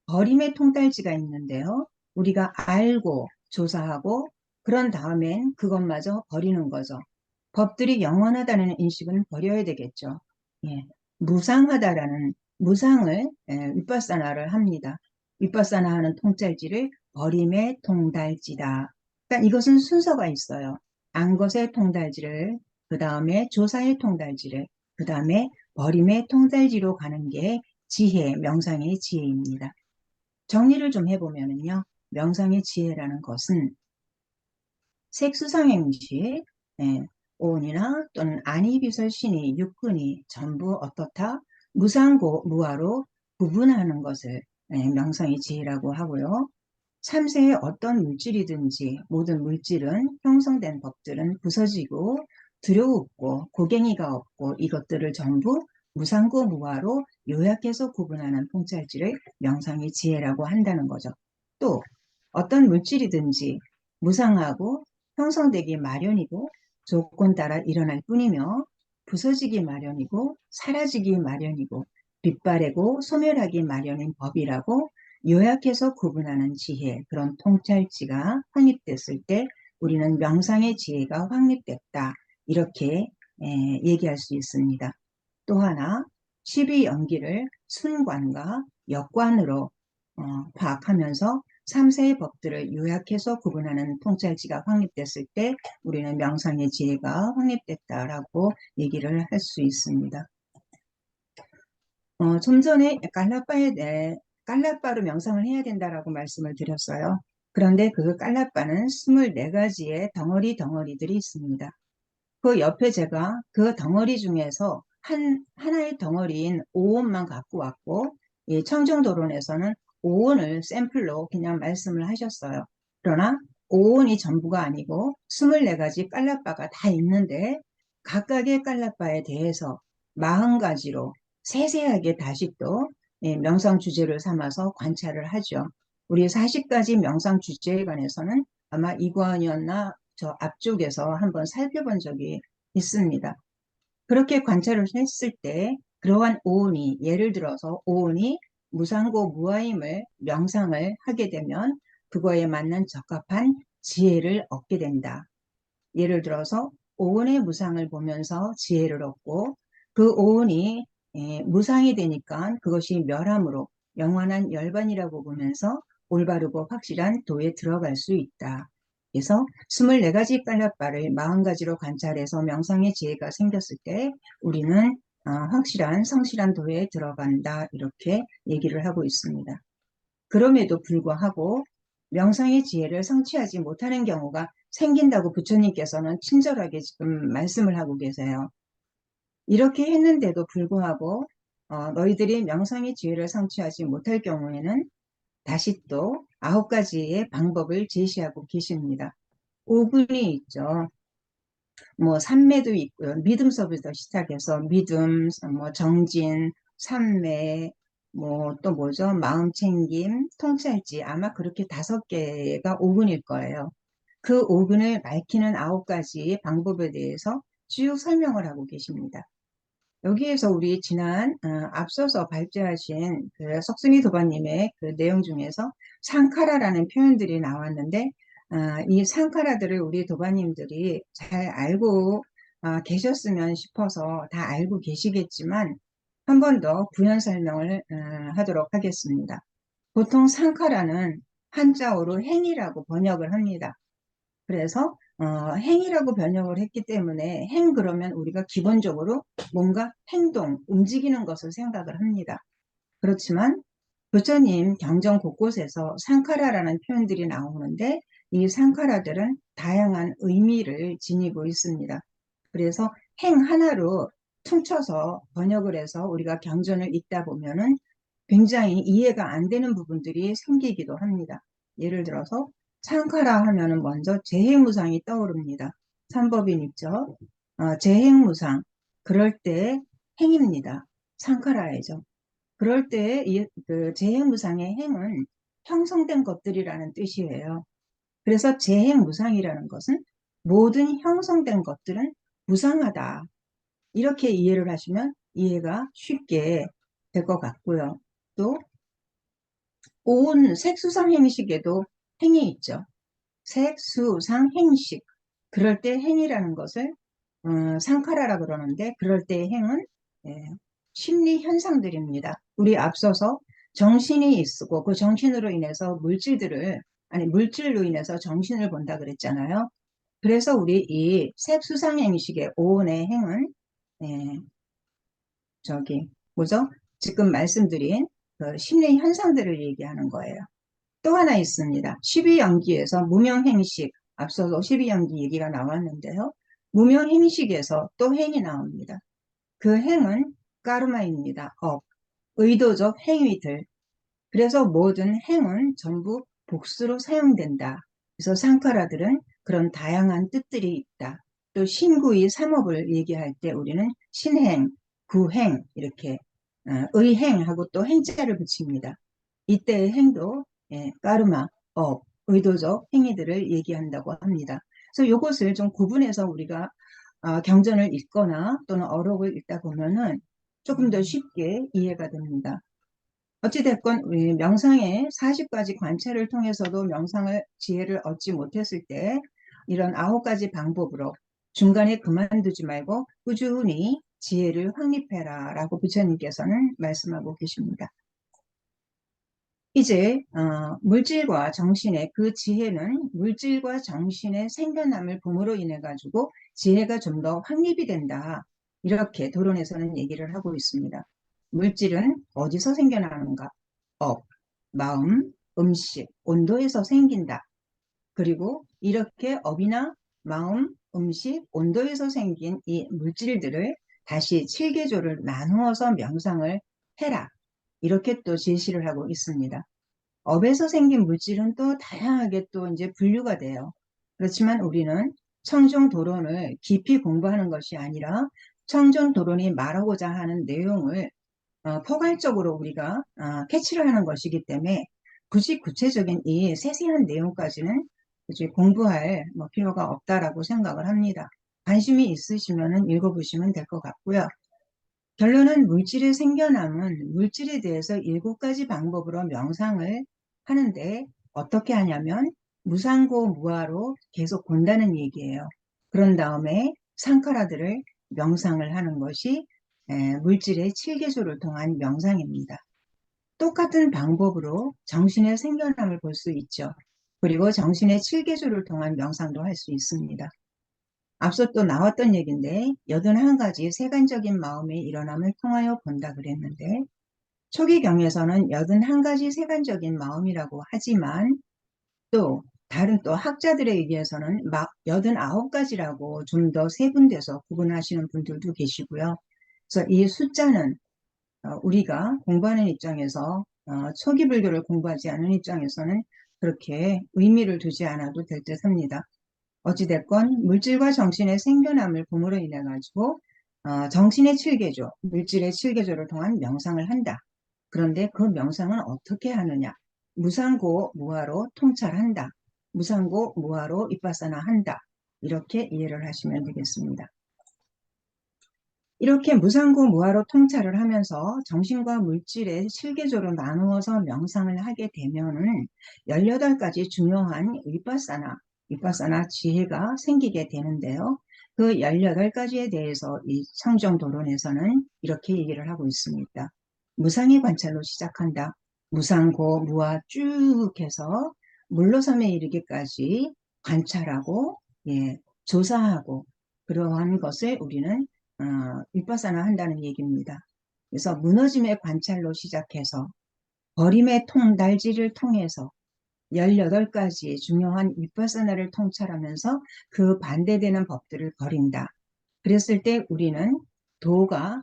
버림의 통달지가 있는데요. 우리가 알고 조사하고 그런 다음엔 그것마저 버리는 거죠. 법들이 영원하다는 인식은 버려야 되겠죠. 무상하다라는 무상을 윗바사나를 합니다. 윗바사나 하는 통찰지를 버림의 통달지다. 그러니까 이것은 순서가 있어요. 안것의 통달지를 그 다음에 조사의 통달지를 그 다음에 버림의 통달지로 가는 게 지혜, 명상의 지혜입니다. 정리를 좀 해보면요. 명상의 지혜라는 것은 색수상행식, 오온이나 또는 안이비설 신이 육근이 전부 어떻다? 무상고 무아로 구분하는 것을 명상의 지혜라고 하고요. 참새의 어떤 물질이든지 모든 물질은 형성된 법들은 부서지고 두려웠고 고갱이가 없고 이것들을 전부 무상고 무아로 요약해서 구분하는 통찰지를 명상의 지혜라고 한다는 거죠. 또 어떤 물질이든지 무상하고 형성되기 마련이고 조건 따라 일어날 뿐이며 부서지기 마련이고 사라지기 마련이고 빛바래고 소멸하기 마련인 법이라고 요약해서 구분하는 지혜, 그런 통찰지가 확립됐을 때 우리는 명상의 지혜가 확립됐다. 이렇게 얘기할 수 있습니다. 또 하나 12연기를 순관과 역관으로 파악하면서 3세의 법들을 요약해서 구분하는 통찰지가 확립됐을 때 우리는 명상의 지혜가 확립됐다라고 얘기를 할 수 있습니다. 좀 전에 깔라빠로 명상을 해야 된다라고 말씀을 드렸어요. 그런데 그 깔라빠는 24가지의 덩어리들이 있습니다. 그 옆에 제가 그 덩어리 중에서 하나의 덩어리인 오온만 갖고 왔고, 이 청정도론에서는 오온을 샘플로 그냥 말씀을 하셨어요. 그러나 오온이 전부가 아니고 24가지 깔라빠가 다 있는데, 각각의 깔라빠에 대해서 40가지로 세세하게 다시 또 명상 주제를 삼아서 관찰을 하죠. 우리 40가지 명상 주제에 관해서는 아마 이관이었나 저 앞쪽에서 한번 살펴본 적이 있습니다. 그렇게 관찰을 했을 때 그러한 오온이, 예를 들어서 오온이 무상고 무아임을 명상을 하게 되면 그거에 맞는 적합한 지혜를 얻게 된다. 예를 들어서 오온의 무상을 보면서 지혜를 얻고, 그 오온이 무상이 되니까 그것이 멸함으로 영원한 열반이라고 보면서 올바르고 확실한 도에 들어갈 수 있다. 그래서 24가지 깔라빠를 40가지로 관찰해서 명상의 지혜가 생겼을 때 우리는 확실한 성실한 도에 들어간다, 이렇게 얘기를 하고 있습니다. 그럼에도 불구하고 명상의 지혜를 성취하지 못하는 경우가 생긴다고 부처님께서는 친절하게 지금 말씀을 하고 계세요. 이렇게 했는데도 불구하고 너희들이 명상의 지혜를 성취하지 못할 경우에는 다시 또 9가지의 방법을 제시하고 계십니다. 5군이 있죠. 뭐 삼매도 있고요. 믿음서부터 시작해서 믿음, 뭐 정진, 삼매, 뭐 또 뭐죠? 마음챙김, 통찰지, 아마 그렇게 5개가 5군일 거예요. 그 5군을 밝히는 9가지 방법에 대해서 쭉 설명을 하고 계십니다. 여기에서 우리 지난 앞서서 발제하신 그 석순이 도반님의 그 내용 중에서 상카라라는 표현들이 나왔는데, 이 상카라들을 우리 도반님들이 잘 알고 계셨으면 싶어서 다 알고 계시겠지만 한 번 더 부연 설명을 하도록 하겠습니다. 보통 상카라는 한자어로 행이라고 번역을 합니다. 그래서 행이라고 번역을 했기 때문에 행 그러면 우리가 기본적으로 뭔가 행동, 움직이는 것을 생각을 합니다. 그렇지만 부처님 경전 곳곳에서 상카라라는 표현들이 나오는데 이 상카라들은 다양한 의미를 지니고 있습니다. 그래서 행 하나로 퉁쳐서 번역을 해서 우리가 경전을 읽다 보면은 굉장히 이해가 안 되는 부분들이 생기기도 합니다. 예를 들어서 상카라 하면은 먼저 재행무상이 떠오릅니다. 삼법인 있죠. 재행무상. 그럴 때 행입니다. 상카라이죠. 그럴 때 그 재행무상의 행은 형성된 것들이라는 뜻이에요. 그래서 재행무상이라는 것은 모든 형성된 것들은 무상하다. 이렇게 이해를 하시면 이해가 쉽게 될 것 같고요. 또 온 색수상행식에도 행이 있죠. 색수상행식. 그럴 때 행이라는 것을 상카라라 그러는데, 그럴 때의 행은 심리 현상들입니다. 우리 앞서서 정신이 있고 그 정신으로 인해서 물질로 인해서 정신을 본다 그랬잖아요. 그래서 우리 이 색수상행식의 오온의 행은 뭐죠? 지금 말씀드린 그 심리 현상들을 얘기하는 거예요. 또 하나 있습니다. 12연기에서 무명행식, 앞서서 12연기 얘기가 나왔는데요. 무명행식에서 또 행이 나옵니다. 그 행은 까르마입니다. 의도적 행위들. 그래서 모든 행은 전부 복수로 사용된다. 그래서 상카라들은 그런 다양한 뜻들이 있다. 또 신구의 삼업을 얘기할 때 우리는 신행, 구행 이렇게 의행하고 또 행자를 붙입니다. 이때의 행도 까르마, 의도적 행위들을 얘기한다고 합니다. 그래서 이것을 좀 구분해서 우리가 경전을 읽거나 또는 어록을 읽다 보면은 조금 더 쉽게 이해가 됩니다. 어찌됐건 우리 명상의 40가지 관찰을 통해서도 명상을 지혜를 얻지 못했을 때 이런 9가지 방법으로 중간에 그만두지 말고 꾸준히 지혜를 확립해라 라고 부처님께서는 말씀하고 계십니다. 이제 물질과 정신의 그 지혜는 물질과 정신의 생겨남을 봄으로 인해 가지고 지혜가 좀 더 확립이 된다. 이렇게 도론에서는 얘기를 하고 있습니다. 물질은 어디서 생겨나는가? 업, 마음, 음식, 온도에서 생긴다. 그리고 이렇게 업이나 마음, 음식, 온도에서 생긴 이 물질들을 다시 7개조를 나누어서 명상을 해라. 이렇게 또 제시를 하고 있습니다. 업에서 생긴 물질은 또 다양하게 또 이제 분류가 돼요. 그렇지만 우리는 청정도론을 깊이 공부하는 것이 아니라 청정도론이 말하고자 하는 내용을 포괄적으로 우리가 캐치를 하는 것이기 때문에 굳이 구체적인 이 세세한 내용까지는 이제 공부할 필요가 없다라고 생각을 합니다. 관심이 있으시면 읽어보시면 될 것 같고요. 결론은 물질의 생겨남은 물질에 대해서 7가지 방법으로 명상을 하는데 어떻게 하냐면 무상고 무아로 계속 본다는 얘기예요. 그런 다음에 상카라들을 명상을 하는 것이 물질의 7개조를 통한 명상입니다. 똑같은 방법으로 정신의 생겨남을 볼 수 있죠. 그리고 정신의 7개조를 통한 명상도 할 수 있습니다. 앞서 또 나왔던 얘기인데 81가지 세간적인 마음의 일어남을 통하여 본다 그랬는데 초기경에서는 81가지 세간적인 마음이라고 하지만 또 다른 또 학자들에 의해서는 89가지라고 좀 더 세분돼서 구분하시는 분들도 계시고요. 그래서 이 숫자는 우리가 공부하는 입장에서 초기 불교를 공부하지 않은 입장에서는 그렇게 의미를 두지 않아도 될 듯 합니다. 어찌됐건 물질과 정신의 생겨남을 봄으로 인해 가지고 정신의 7개조, 물질의 7개조를 통한 명상을 한다. 그런데 그 명상은 어떻게 하느냐? 무상고 무아로 통찰한다. 무상고 무아로 윗바사나 한다. 이렇게 이해를 하시면 되겠습니다. 이렇게 무상고 무아로 통찰을 하면서 정신과 물질의 7개조로 나누어서 명상을 하게 되면은 18가지 중요한 윗바사나 지혜가 생기게 되는데요. 그 18가지에 대해서 이 청정도론에서는 이렇게 얘기를 하고 있습니다. 무상의 관찰로 시작한다. 무상고 무아 쭉 해서 물러섬에 이르기까지 관찰하고 조사하고 그러한 것을 우리는 윗바사나 한다는 얘기입니다. 그래서 무너짐의 관찰로 시작해서 버림의 통달지를 통해서 18가지 중요한 윗바사나를 통찰하면서 그 반대되는 법들을 버린다. 그랬을 때 우리는 도가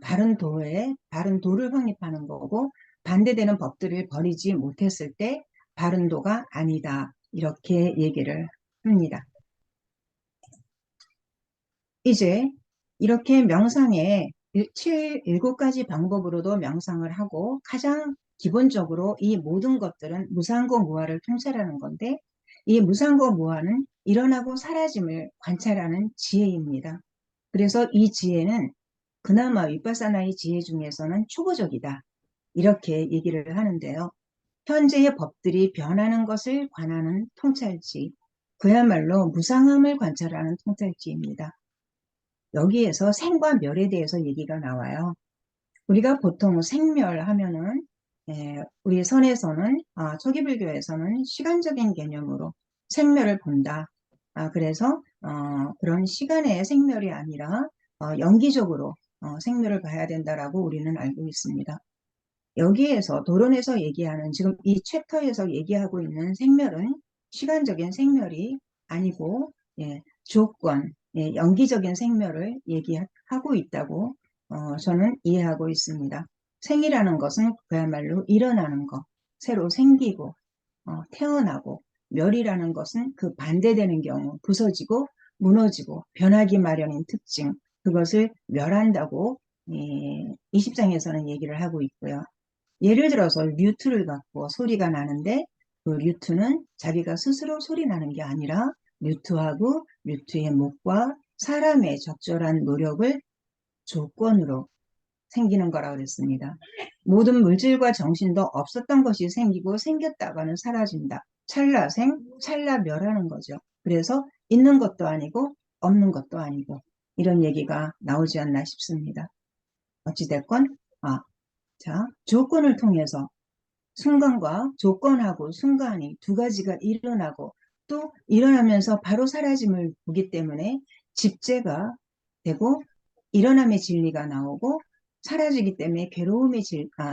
바른 도를 확립하는 거고 반대되는 법들을 버리지 못했을 때 바른 도가 아니다. 이렇게 얘기를 합니다. 이제 이렇게 명상에 7가지 방법으로도 명상을 하고 가장 기본적으로 이 모든 것들은 무상고 무아를 통찰하는 건데 이 무상고 무아는 일어나고 사라짐을 관찰하는 지혜입니다. 그래서 이 지혜는 그나마 윗바사나의 지혜 중에서는 초보적이다. 이렇게 얘기를 하는데요. 현재의 법들이 변하는 것을 관하는 통찰지, 그야말로 무상함을 관찰하는 통찰지입니다. 여기에서 생과 멸에 대해서 얘기가 나와요. 우리가 보통 생멸하면은 우리 선에서는 초기불교에서는 시간적인 개념으로 생멸을 본다. 그래서 그런 시간의 생멸이 아니라 연기적으로 생멸을 봐야 된다라고 우리는 알고 있습니다. 여기에서 도론에서 얘기하는 지금 이 챕터에서 얘기하고 있는 생멸은 시간적인 생멸이 아니고 조건, 연기적인 생멸을 얘기하고 있다고 저는 이해하고 있습니다. 생이라는 것은 그야말로 일어나는 것, 새로 생기고 태어나고 멸이라는 것은 그 반대되는 경우 부서지고 무너지고 변하기 마련인 특징, 그것을 멸한다고 20장에서는 얘기를 하고 있고요. 예를 들어서 류트를 갖고 소리가 나는데 그 류트는 자기가 스스로 소리 나는 게 아니라 류트하고 류트의 목과 사람의 적절한 노력을 조건으로 생기는 거라고 그랬습니다. 모든 물질과 정신도 없었던 것이 생기고 생겼다가는 사라진다. 찰나생, 찰나멸하는 거죠. 그래서 있는 것도 아니고 없는 것도 아니고 이런 얘기가 나오지 않나 싶습니다. 어찌됐건 조건을 통해서 순간과 조건하고 순간이 두 가지가 일어나고 또 일어나면서 바로 사라짐을 보기 때문에 집재가 되고 일어남의 진리가 나오고 사라지기 때문에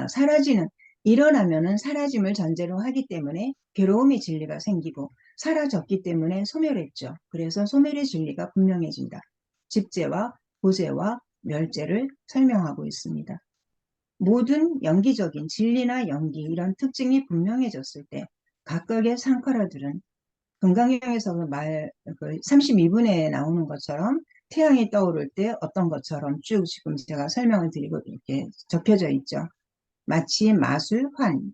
사라지는, 일어나면은 사라짐을 전제로 하기 때문에 괴로움의 진리가 생기고, 사라졌기 때문에 소멸했죠. 그래서 소멸의 진리가 분명해진다. 집재와 보재와 멸재를 설명하고 있습니다. 모든 연기적인 진리나 연기, 이런 특징이 분명해졌을 때 각각의 상카라들은 금강경에서 그 32분에 나오는 것처럼 태양이 떠오를 때 어떤 것처럼 쭉 지금 제가 설명을 드리고 이렇게 적혀져 있죠. 마치 마술, 환,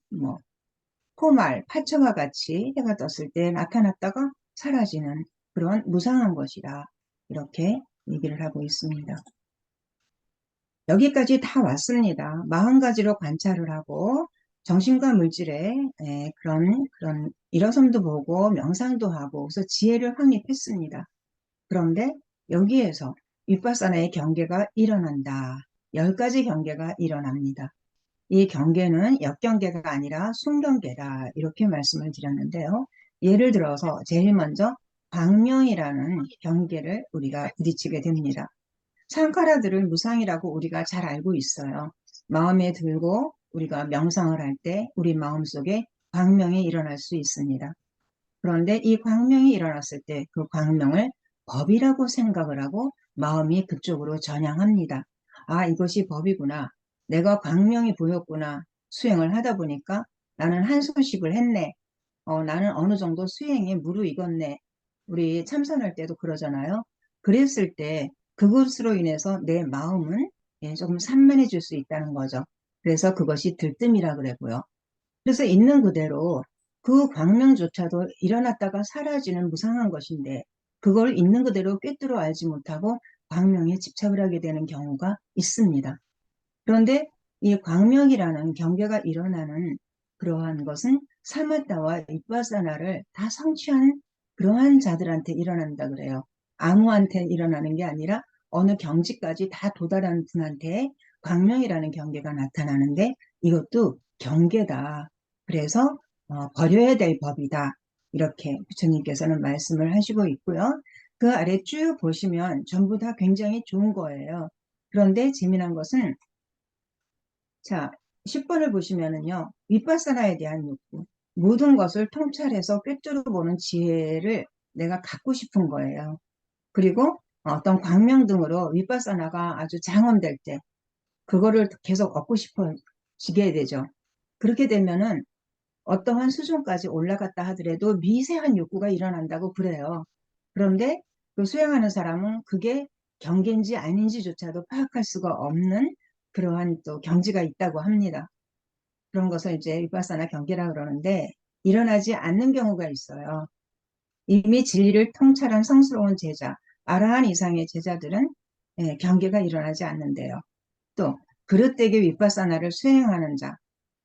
포말, 파처와 같이 해가 떴을 때 나타났다가 사라지는 그런 무상한 것이다. 이렇게 얘기를 하고 있습니다. 여기까지 다 왔습니다. 40가지로 관찰을 하고 정신과 물질의 그런 일어섬도 보고 명상도 하고 그래서 지혜를 확립했습니다. 그런데 여기에서 윗바사나의 경계가 일어난다. 10가지 경계가 일어납니다. 이 경계는 역경계가 아니라 순경계다. 이렇게 말씀을 드렸는데요. 예를 들어서 제일 먼저 광명이라는 경계를 우리가 부딪히게 됩니다. 상카라들을 무상이라고 우리가 잘 알고 있어요. 마음에 들고 우리가 명상을 할 때 우리 마음속에 광명이 일어날 수 있습니다. 그런데 이 광명이 일어났을 때 그 광명을 법이라고 생각을 하고 마음이 그쪽으로 전향합니다. 아, 이것이 법이구나. 내가 광명이 보였구나. 수행을 하다 보니까 나는 한소식을 했네. 나는 어느 정도 수행에 무르익었네. 우리 참선할 때도 그러잖아요. 그랬을 때 그것으로 인해서 내 마음은 조금 산만해질 수 있다는 거죠. 그래서 그것이 들뜸이라 그러고요. 그래서 있는 그대로 그 광명조차도 일어났다가 사라지는 무상한 것인데 그걸 있는 그대로 꿰뚫어 알지 못하고 광명에 집착을 하게 되는 경우가 있습니다. 그런데 이 광명이라는 경계가 일어나는 그러한 것은 사마타와 윗바사나를 다 성취한 그러한 자들한테 일어난다 그래요. 아무한테 일어나는 게 아니라 어느 경지까지 다 도달한 분한테 광명이라는 경계가 나타나는데 이것도 경계다. 그래서 버려야 될 법이다. 이렇게 부처님께서는 말씀을 하시고 있고요. 그 아래 쭉 보시면 전부 다 굉장히 좋은 거예요. 그런데 재미난 것은 자, 10번을 보시면은요, 윗바사나에 대한 욕구, 모든 것을 통찰해서 꿰뚫어 보는 지혜를 내가 갖고 싶은 거예요. 그리고 어떤 광명 등으로 윗바사나가 아주 장엄될 때, 그거를 계속 얻고 싶어지게 되죠. 그렇게 되면은 어떠한 수준까지 올라갔다 하더라도 미세한 욕구가 일어난다고 그래요. 그런데 그 수행하는 사람은 그게 경계인지 아닌지조차도 파악할 수가 없는 그러한 또 경지가 있다고 합니다. 그런 것을 이제 위파사나 경계라 그러는데 일어나지 않는 경우가 있어요. 이미 진리를 통찰한 성스러운 제자, 아라한 이상의 제자들은 경계가 일어나지 않는데요. 또 그릇되게 위파사나를 수행하는 자,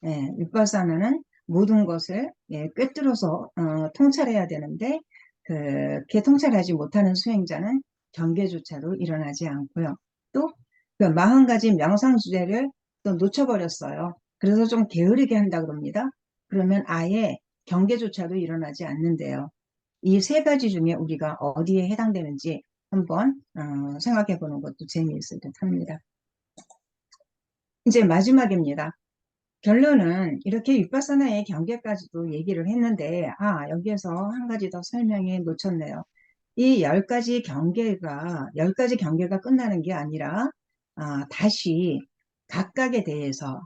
위파사나는 모든 것을 꿰뚫어서 통찰해야 되는데 그렇게 통찰하지 못하는 수행자는 경계조차도 일어나지 않고요. 또 그 40가지 명상 주제를 또 놓쳐버렸어요. 그래서 좀 게으르게 한다 그럽니다. 그러면 아예 경계조차도 일어나지 않는데요. 이 3가지 중에 우리가 어디에 해당되는지 한번 생각해 보는 것도 재미있을 듯 합니다. 이제 마지막입니다. 결론은 이렇게 윗바사나의 경계까지도 얘기를 했는데 여기에서 한 가지 더 설명해 놓쳤네요. 이 10가지 경계가 끝나는 게 아니라 다시 각각에 대해서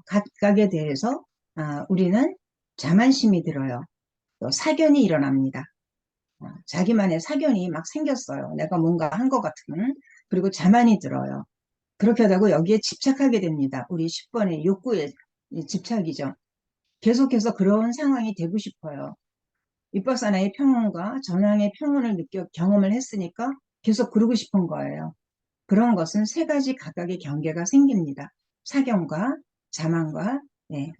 우리는 자만심이 들어요. 또 사견이 일어납니다. 자기만의 사견이 막 생겼어요. 내가 뭔가 한 것 같은. 그리고 자만이 들어요. 그렇게 하다고 여기에 집착하게 됩니다. 우리 10번의 욕구에 집착이죠. 계속해서 그런 상황이 되고 싶어요. 윗바사나의 평온과 전황의 평온을 경험을 했으니까 계속 그러고 싶은 거예요. 그런 것은 3가지 각각의 경계가 생깁니다. 사견과 자만과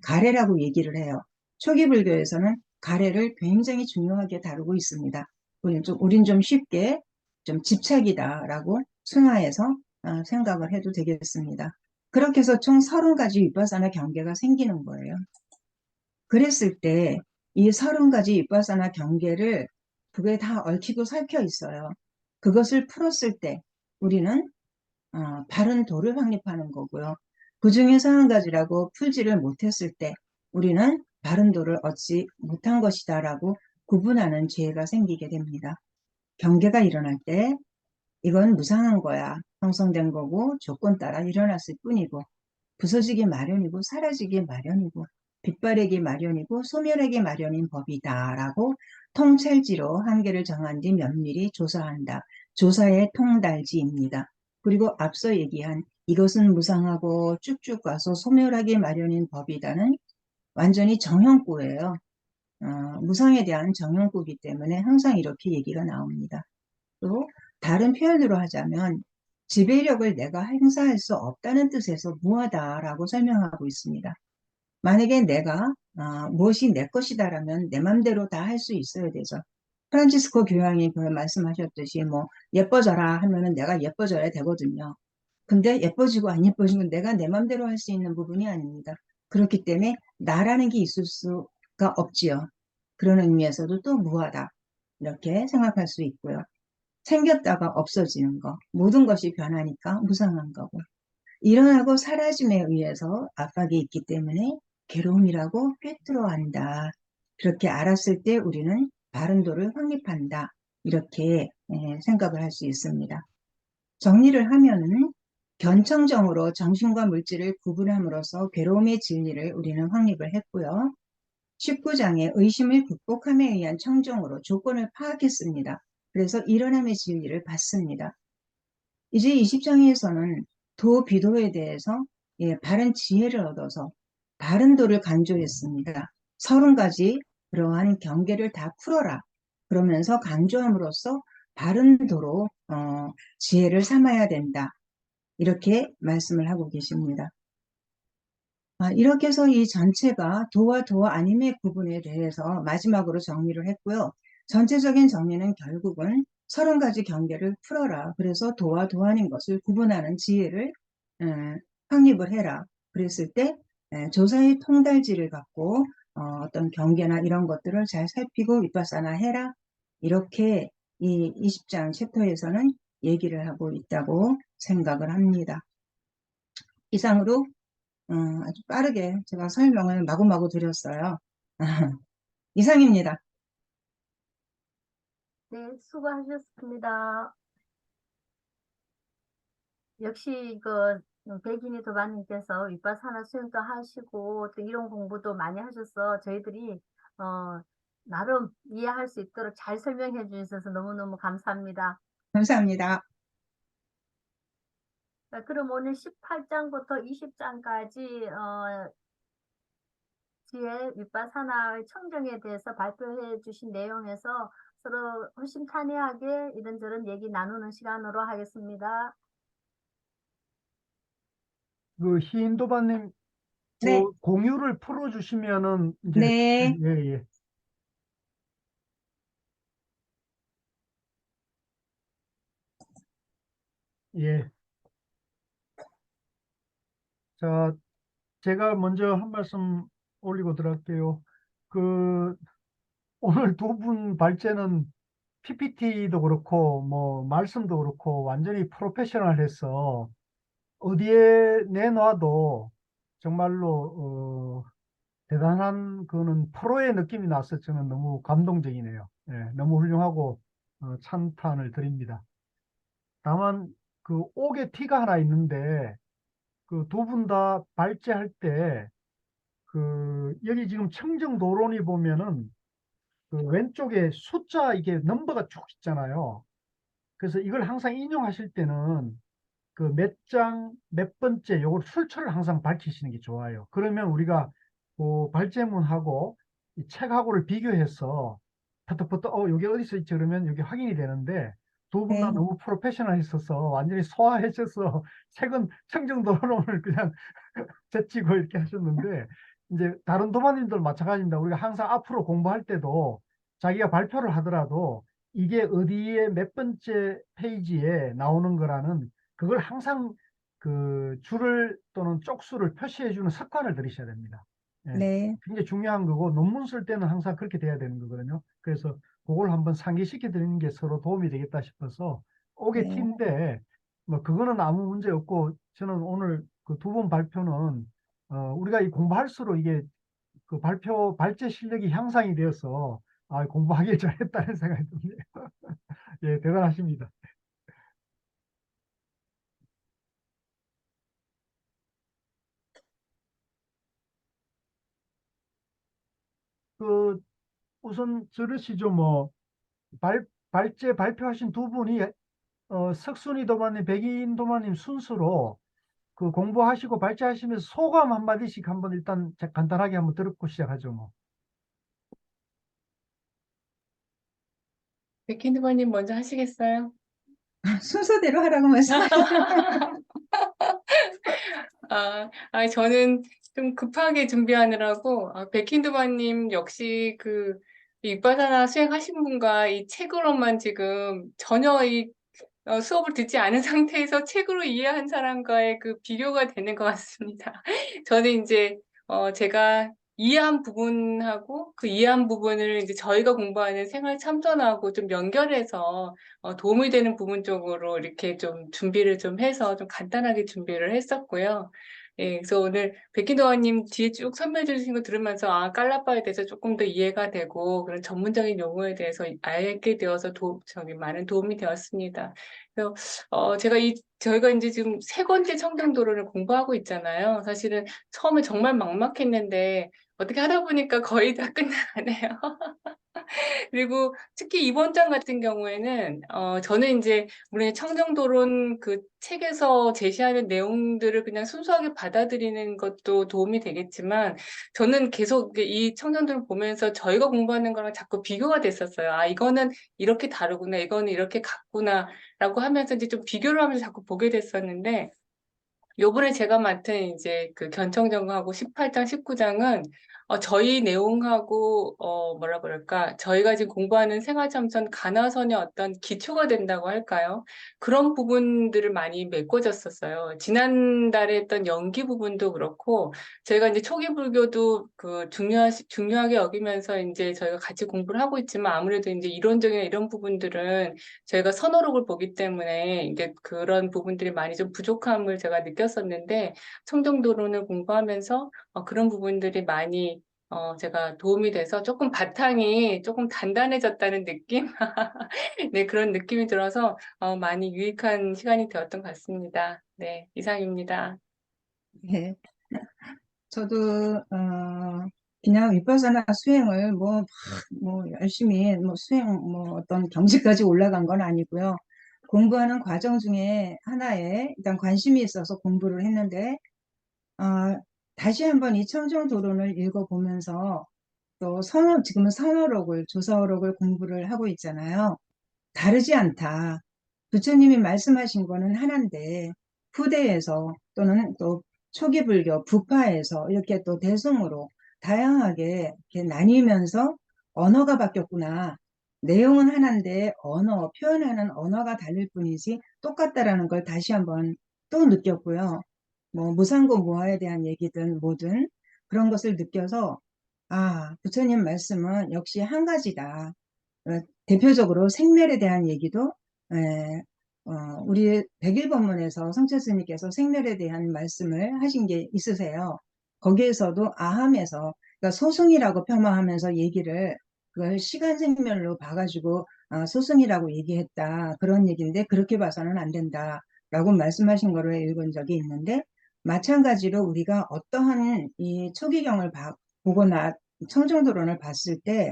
가래라고 얘기를 해요. 초기 불교에서는 가래를 굉장히 중요하게 다루고 있습니다. 우린 좀 쉽게 좀 집착이다라고 승화해서 생각을 해도 되겠습니다. 그렇게 해서 총 30가지 윗바사나 경계가 생기는 거예요. 그랬을 때 이 30가지 윗바사나 경계를 그게 다 얽히고 설켜 있어요. 그것을 풀었을 때 우리는 바른 도를 확립하는 거고요. 그 중에서 한 가지라고 풀지를 못했을 때 우리는 바른도를 얻지 못한 것이다라고 구분하는 지혜가 생기게 됩니다. 경계가 일어날 때 이건 무상한 거야. 형성된 거고 조건 따라 일어났을 뿐이고 부서지기 마련이고 사라지기 마련이고 빛바래기 마련이고 소멸하기 마련인 법이다라고 통찰지로 한계를 정한 뒤 면밀히 조사한다. 조사의 통달지입니다. 그리고 앞서 얘기한 이것은 무상하고 쭉쭉 가서 소멸하기 마련인 법이다는 완전히 정형구예요. 무상에 대한 정형구이기 때문에 항상 이렇게 얘기가 나옵니다. 또 다른 표현으로 하자면 지배력을 내가 행사할 수 없다는 뜻에서 무하다라고 설명하고 있습니다. 만약에 내가 무엇이 내 것이다라면 내 맘대로 다 할 수 있어야 되죠. 프란치스코 교황이 그 말씀하셨듯이 뭐 예뻐져라 하면은 내가 예뻐져야 되거든요. 근데 예뻐지고 안 예뻐지고 내가 내 맘대로 할 수 있는 부분이 아닙니다. 그렇기 때문에 나라는 게 있을 수가 없지요. 그런 의미에서도 또 무하다 이렇게 생각할 수 있고요. 생겼다가 없어지는 거, 모든 것이 변하니까 무상한 거고, 일어나고 사라짐에 의해서 압박이 있기 때문에 괴로움이라고 꿰뚫어 한다. 그렇게 알았을 때 우리는 바른도를 확립한다. 이렇게 생각을 할 수 있습니다. 정리를 하면은 견청정으로 정신과 물질을 구분함으로써 괴로움의 진리를 우리는 확립을 했고요. 19장의 의심을 극복함에 의한 청정으로 조건을 파악했습니다. 그래서 일어남의 진리를 받습니다. 이제 20장에서는 도, 비도에 대해서 바른 지혜를 얻어서 바른 도를 강조했습니다. 30가지 그러한 경계를 다 풀어라. 그러면서 강조함으로써 바른 도로 지혜를 삼아야 된다. 이렇게 말씀을 하고 계십니다. 이렇게 해서 이 전체가 도와 도와 아님의 구분에 대해서 마지막으로 정리를 했고요. 전체적인 정리는 결국은 30가지 경계를 풀어라. 그래서 도와 도 아닌 것을 구분하는 지혜를 확립을 해라. 그랬을 때 조사의 통달지를 갖고 어떤 경계나 이런 것들을 잘 살피고 윗바사나 해라. 이렇게 이 20장 챕터에서는 얘기를 하고 있다고 생각을 합니다. 이상으로 아주 빠르게 제가 설명을 마구마구 드렸어요. 이상입니다. 네, 수고하셨습니다. 역시 백인이 도반님께서 윗바사나 수행도 하시고 또 이론 공부도 많이 하셔서 저희들이 나름 이해할 수 있도록 잘 설명해 주셔서 너무너무 감사합니다. 감사합니다. 그럼 오늘 18장부터 20장까지 지혜 윗바사나의 청정에 대해서 발표해 주신 내용에서 서로 허심탄회하게 이런저런 얘기 나누는 시간으로 하겠습니다. 그 희인도반님 네, 그 공유를 풀어주시면은 이제 네, 예. 예. 자, 제가 먼저 한 말씀 올리고 들어갈게요. 그 오늘 두 분 발제는 PPT도 그렇고 뭐 말씀도 그렇고 완전히 프로페셔널해서 어디에 내놔도 정말로 대단한 그는 프로의 느낌이 나서 저는 너무 감동적이네요. 예, 너무 훌륭하고 찬탄을 드립니다. 다만 그 옥의 티가 하나 있는데 그 두 분 다 발제할 때 그 여기 지금 청정도론이 보면은 그 왼쪽에 숫자 이게 넘버가 쭉 있잖아요. 그래서 이걸 항상 인용하실 때는 그 몇 장, 몇 번째 요걸 출처를 항상 밝히시는 게 좋아요. 그러면 우리가 그 발제문하고 이 책하고를 비교해서 퍼뜩퍼뜩 여기 어디 서 있지 그러면 여기 확인이 되는데 두 분 다 네, 너무 프로페셔널했어서 완전히 소화해져서 책은 청정도론을 그냥 제치고 이렇게 하셨는데 이제 다른 도마님들 마찬가지입니다. 우리가 항상 앞으로 공부할 때도 자기가 발표를 하더라도 이게 어디에 몇 번째 페이지에 나오는 거라는 그걸 항상 그 줄을 또는 쪽수를 표시해 주는 습관을 들이셔야 됩니다. 예. 네, 굉장히 중요한 거고 논문 쓸 때는 항상 그렇게 돼야 되는 거거든요. 그래서 그걸 한번 상기시켜 드리는 게 서로 도움이 되겠다 싶어서 오게 네, 티인데 뭐 그거는 아무 문제 없고 저는 오늘 그 두 번 발표는 우리가 이 공부할수록 이게 그 발제 실력이 향상이 되어서 공부하길 잘했다는 생각이 듭니다. 예, 대단하십니다. 그 우선 들으시죠. 뭐 발제 발표하신 두 분이 석순이 도마님, 백인 도마님 순서로 그 공부하시고 발제하시면서 소감 한마디씩 한번 일단 간단하게 한번 듣고 시작하죠. 뭐. 백힌드버님 먼저 하시겠어요? 순서대로 하라고 말씀하셨어요. 저는 좀 급하게 준비하느라고, 백힌드버님 역시 이 육바사나 수행하신 분과 이 책으로만 지금 전혀 수업을 듣지 않은 상태에서 책으로 이해한 사람과의 그 비교가 되는 것 같습니다. 저는 이제, 제가 이해한 부분하고 그 이해한 부분을 이제 저희가 공부하는 생활 참선하고 좀 연결해서 도움이 되는 부분 쪽으로 이렇게 좀 준비를 좀 해서 좀 간단하게 준비를 했었고요. 예, 그래서 오늘 백기도원님 뒤에 쭉 설명해 주신 거 들으면서 깔라바에 대해서 조금 더 이해가 되고 그런 전문적인 용어에 대해서 알게 되어서 많은 도움이 되었습니다. 그래서 저희가 이제 지금 세 번째 청정도로를 공부하고 있잖아요. 사실은 처음에 정말 막막했는데 어떻게 하다 보니까 거의 다 끝나가네요. 그리고 특히 이번 장 같은 경우에는 저는 이제 물론 청정도론 그 책에서 제시하는 내용들을 그냥 순수하게 받아들이는 것도 도움이 되겠지만 저는 계속 이 청정도를 보면서 저희가 공부하는 거랑 자꾸 비교가 됐었어요. 이거는 이렇게 다르구나, 이거는 이렇게 같구나라고 하면서 이제 좀 비교를 하면서 자꾸 보게 됐었는데 요번에 제가 맡은 이제 그 견청정하고 18장, 19장은 저희 내용하고 뭐라 그럴까 저희가 지금 공부하는 생활참선 가나선의 어떤 기초가 된다고 할까요? 그런 부분들을 많이 메꿔졌었어요. 지난달에 했던 연기 부분도 그렇고 저희가 이제 초기 불교도 중요하게 여기면서 이제 저희가 같이 공부를 하고 있지만 아무래도 이제 이론적인 이런 부분들은 저희가 선호록을 보기 때문에 이게 그런 부분들이 많이 좀 부족함을 제가 느꼈었는데 청정도론을 공부하면서 그런 부분들이 많이 제가 도움이 돼서 조금 바탕이 조금 단단해졌다는 느낌? 네, 그런 느낌이 들어서 많이 유익한 시간이 되었던 것 같습니다. 네, 이상입니다. 네. 저도 그냥 위파사나 수행을 뭐 열심히 뭐 수행 뭐 어떤 경지까지 올라간 건 아니고요. 공부하는 과정 중에 하나에 일단 관심이 있어서 공부를 했는데 다시 한번 이 청정도론을 읽어보면서 또 지금은 선어록을 조사어록을 공부를 하고 있잖아요. 다르지 않다. 부처님이 말씀하신 거는 하나인데 후대에서 또는 또 초기 불교 부파에서 이렇게 또 대승으로 다양하게 이렇게 나뉘면서 언어가 바뀌었구나. 내용은 하나인데 표현하는 언어가 다를 뿐이지 똑같다라는 걸 다시 한번 또 느꼈고요. 뭐 무상고 무아에 대한 얘기든 뭐든 그런 것을 느껴서 부처님 말씀은 역시 한 가지다. 대표적으로 생멸에 대한 얘기도 에, 우리 백일법문에서 성철스님께서 생멸에 대한 말씀을 하신 게 있으세요. 거기에서도 아함에서 그러니까 소승이라고 폄하하면서 얘기를 그걸 시간생멸로 봐가지고 소승이라고 얘기했다. 그런 얘기인데 그렇게 봐서는 안 된다라고 말씀하신 거를 읽은 적이 있는데 마찬가지로 우리가 어떠한 이 초기경을 보거나 청정도론을 봤을 때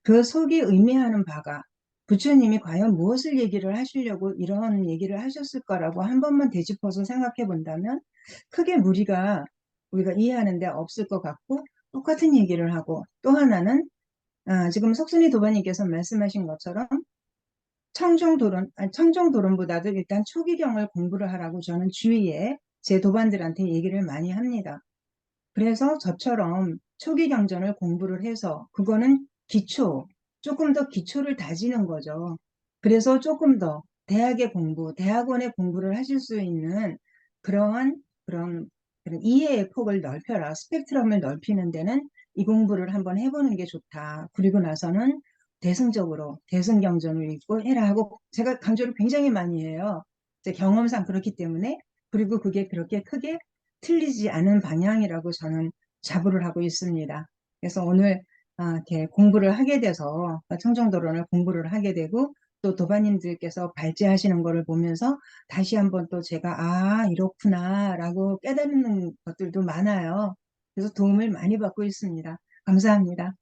그 속이 의미하는 바가 부처님이 과연 무엇을 얘기를 하시려고 이런 얘기를 하셨을까라고 한 번만 되짚어서 생각해 본다면 크게 무리가 우리가 이해하는데 없을 것 같고 똑같은 얘기를 하고 또 하나는 지금 석순이 도반님께서 말씀하신 것처럼 청정도론보다도 일단 초기경을 공부를 하라고 저는 주위에 제 도반들한테 얘기를 많이 합니다. 그래서 저처럼 초기 경전을 공부를 해서 그거는 조금 더 기초를 다지는 거죠. 그래서 조금 더 대학원의 공부를 하실 수 있는 그런 이해의 폭을 넓혀라. 스펙트럼을 넓히는 데는 이 공부를 한번 해보는 게 좋다. 그리고 나서는 대승적으로 대승경전을 읽고 해라 하고 제가 강조를 굉장히 많이 해요. 제 경험상 그렇기 때문에, 그리고 그게 그렇게 크게 틀리지 않은 방향이라고 저는 자부를 하고 있습니다. 그래서 오늘 이렇게 공부를 하게 돼서 청정도론을 공부를 하게 되고 또 도반님들께서 발제하시는 거를 보면서 다시 한번 또 제가 이렇구나라고 깨닫는 것들도 많아요. 그래서 도움을 많이 받고 있습니다. 감사합니다.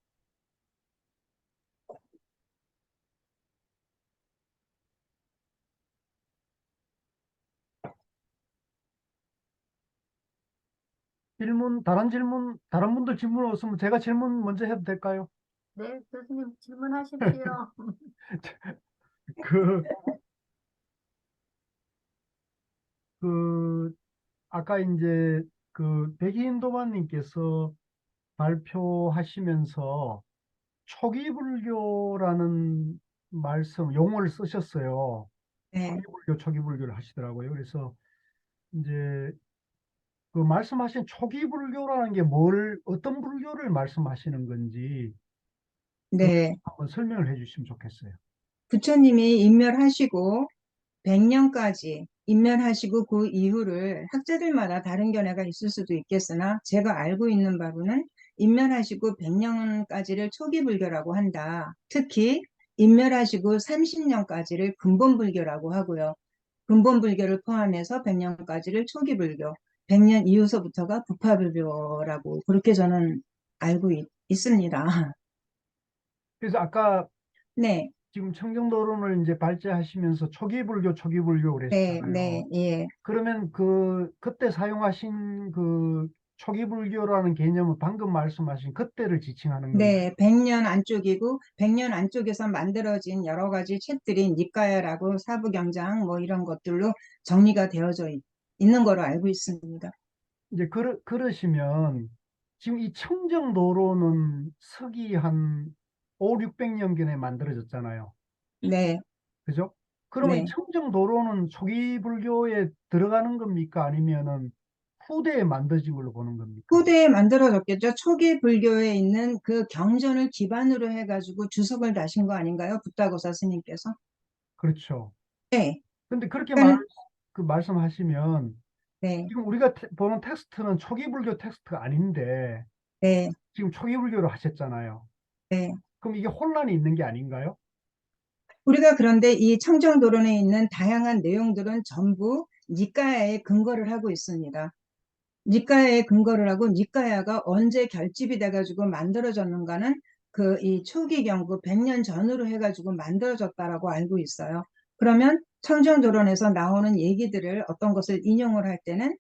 다른 분들 질문 없으면 제가 질문 먼저 해도 될까요? 네, 교수님 질문하십시오. 그, 그, 아까 이제 그 백인 도마님께서 발표하시면서 초기 불교라는 용어를 쓰셨어요. 네, 초기 불교를 하시더라고요. 그래서 이제 그 말씀하신 초기 불교라는 게 어떤 불교를 말씀하시는 건지 그 네. 한번 설명을 해주시면 좋겠어요. 부처님이 인멸하시고 100년까지 인멸하시고 그 이후를 학자들마다 다른 견해가 있을 수도 있겠으나 제가 알고 있는 바로는 인멸하시고 100년까지를 초기 불교라고 한다. 특히 인멸하시고 30년까지를 근본 불교라고 하고요. 근본 불교를 포함해서 100년까지를 초기 불교, 100년 이후서부터가 부파 불교라고 그렇게 저는 알고 있습니다. 그래서 아까 네, 지금 청정도론을 이제 발제하시면서 초기 불교 네, 네, 그랬잖아요. 예. 그러면 그때 사용하신 그 초기 불교라는 개념은 방금 말씀하신 그때를 지칭하는 건가요? 네, 100년 안쪽이고 100년 안쪽에서 만들어진 여러 가지 책들이 니까야라고 사부경장 뭐 이런 것들로 정리가 되어져 있는 거로 알고 있습니다. 이제 그러시면 지금 이 청정도로는 서기 한 5, 600년경에 만들어졌잖아요. 네, 그죠? 그러면 이 네. 청정도로는 초기 불교에 들어가는 겁니까? 아니면은 후대에 만들어진 걸로 보는 겁니까? 후대에 만들어졌겠죠. 초기 불교에 있는 그 경전을 기반으로 해가지고 주석을 다신 거 아닌가요? 붓다고사 스님께서. 그렇죠. 네, 근데 그렇게 그러니까 말씀하시면 네, 지금 우리가 보는 텍스트는 초기 불교 텍스트가 아닌데 네, 지금 초기 불교로 하셨잖아요. 네. 그럼 이게 혼란이 있는 게 아닌가요? 우리가 그런데 이 청정도론에 있는 다양한 내용들은 전부 니까야에 근거를 하고 있습니다. 니까야에 근거를 하고 니까야가 언제 결집이 돼가지고 만들어졌는가는 그 이 초기 경구 100년 전으로 해가지고 만들어졌다라고 알고 있어요. 그러면 청정도론에서 나오는 얘기들을 어떤 것을 인용을 할 때는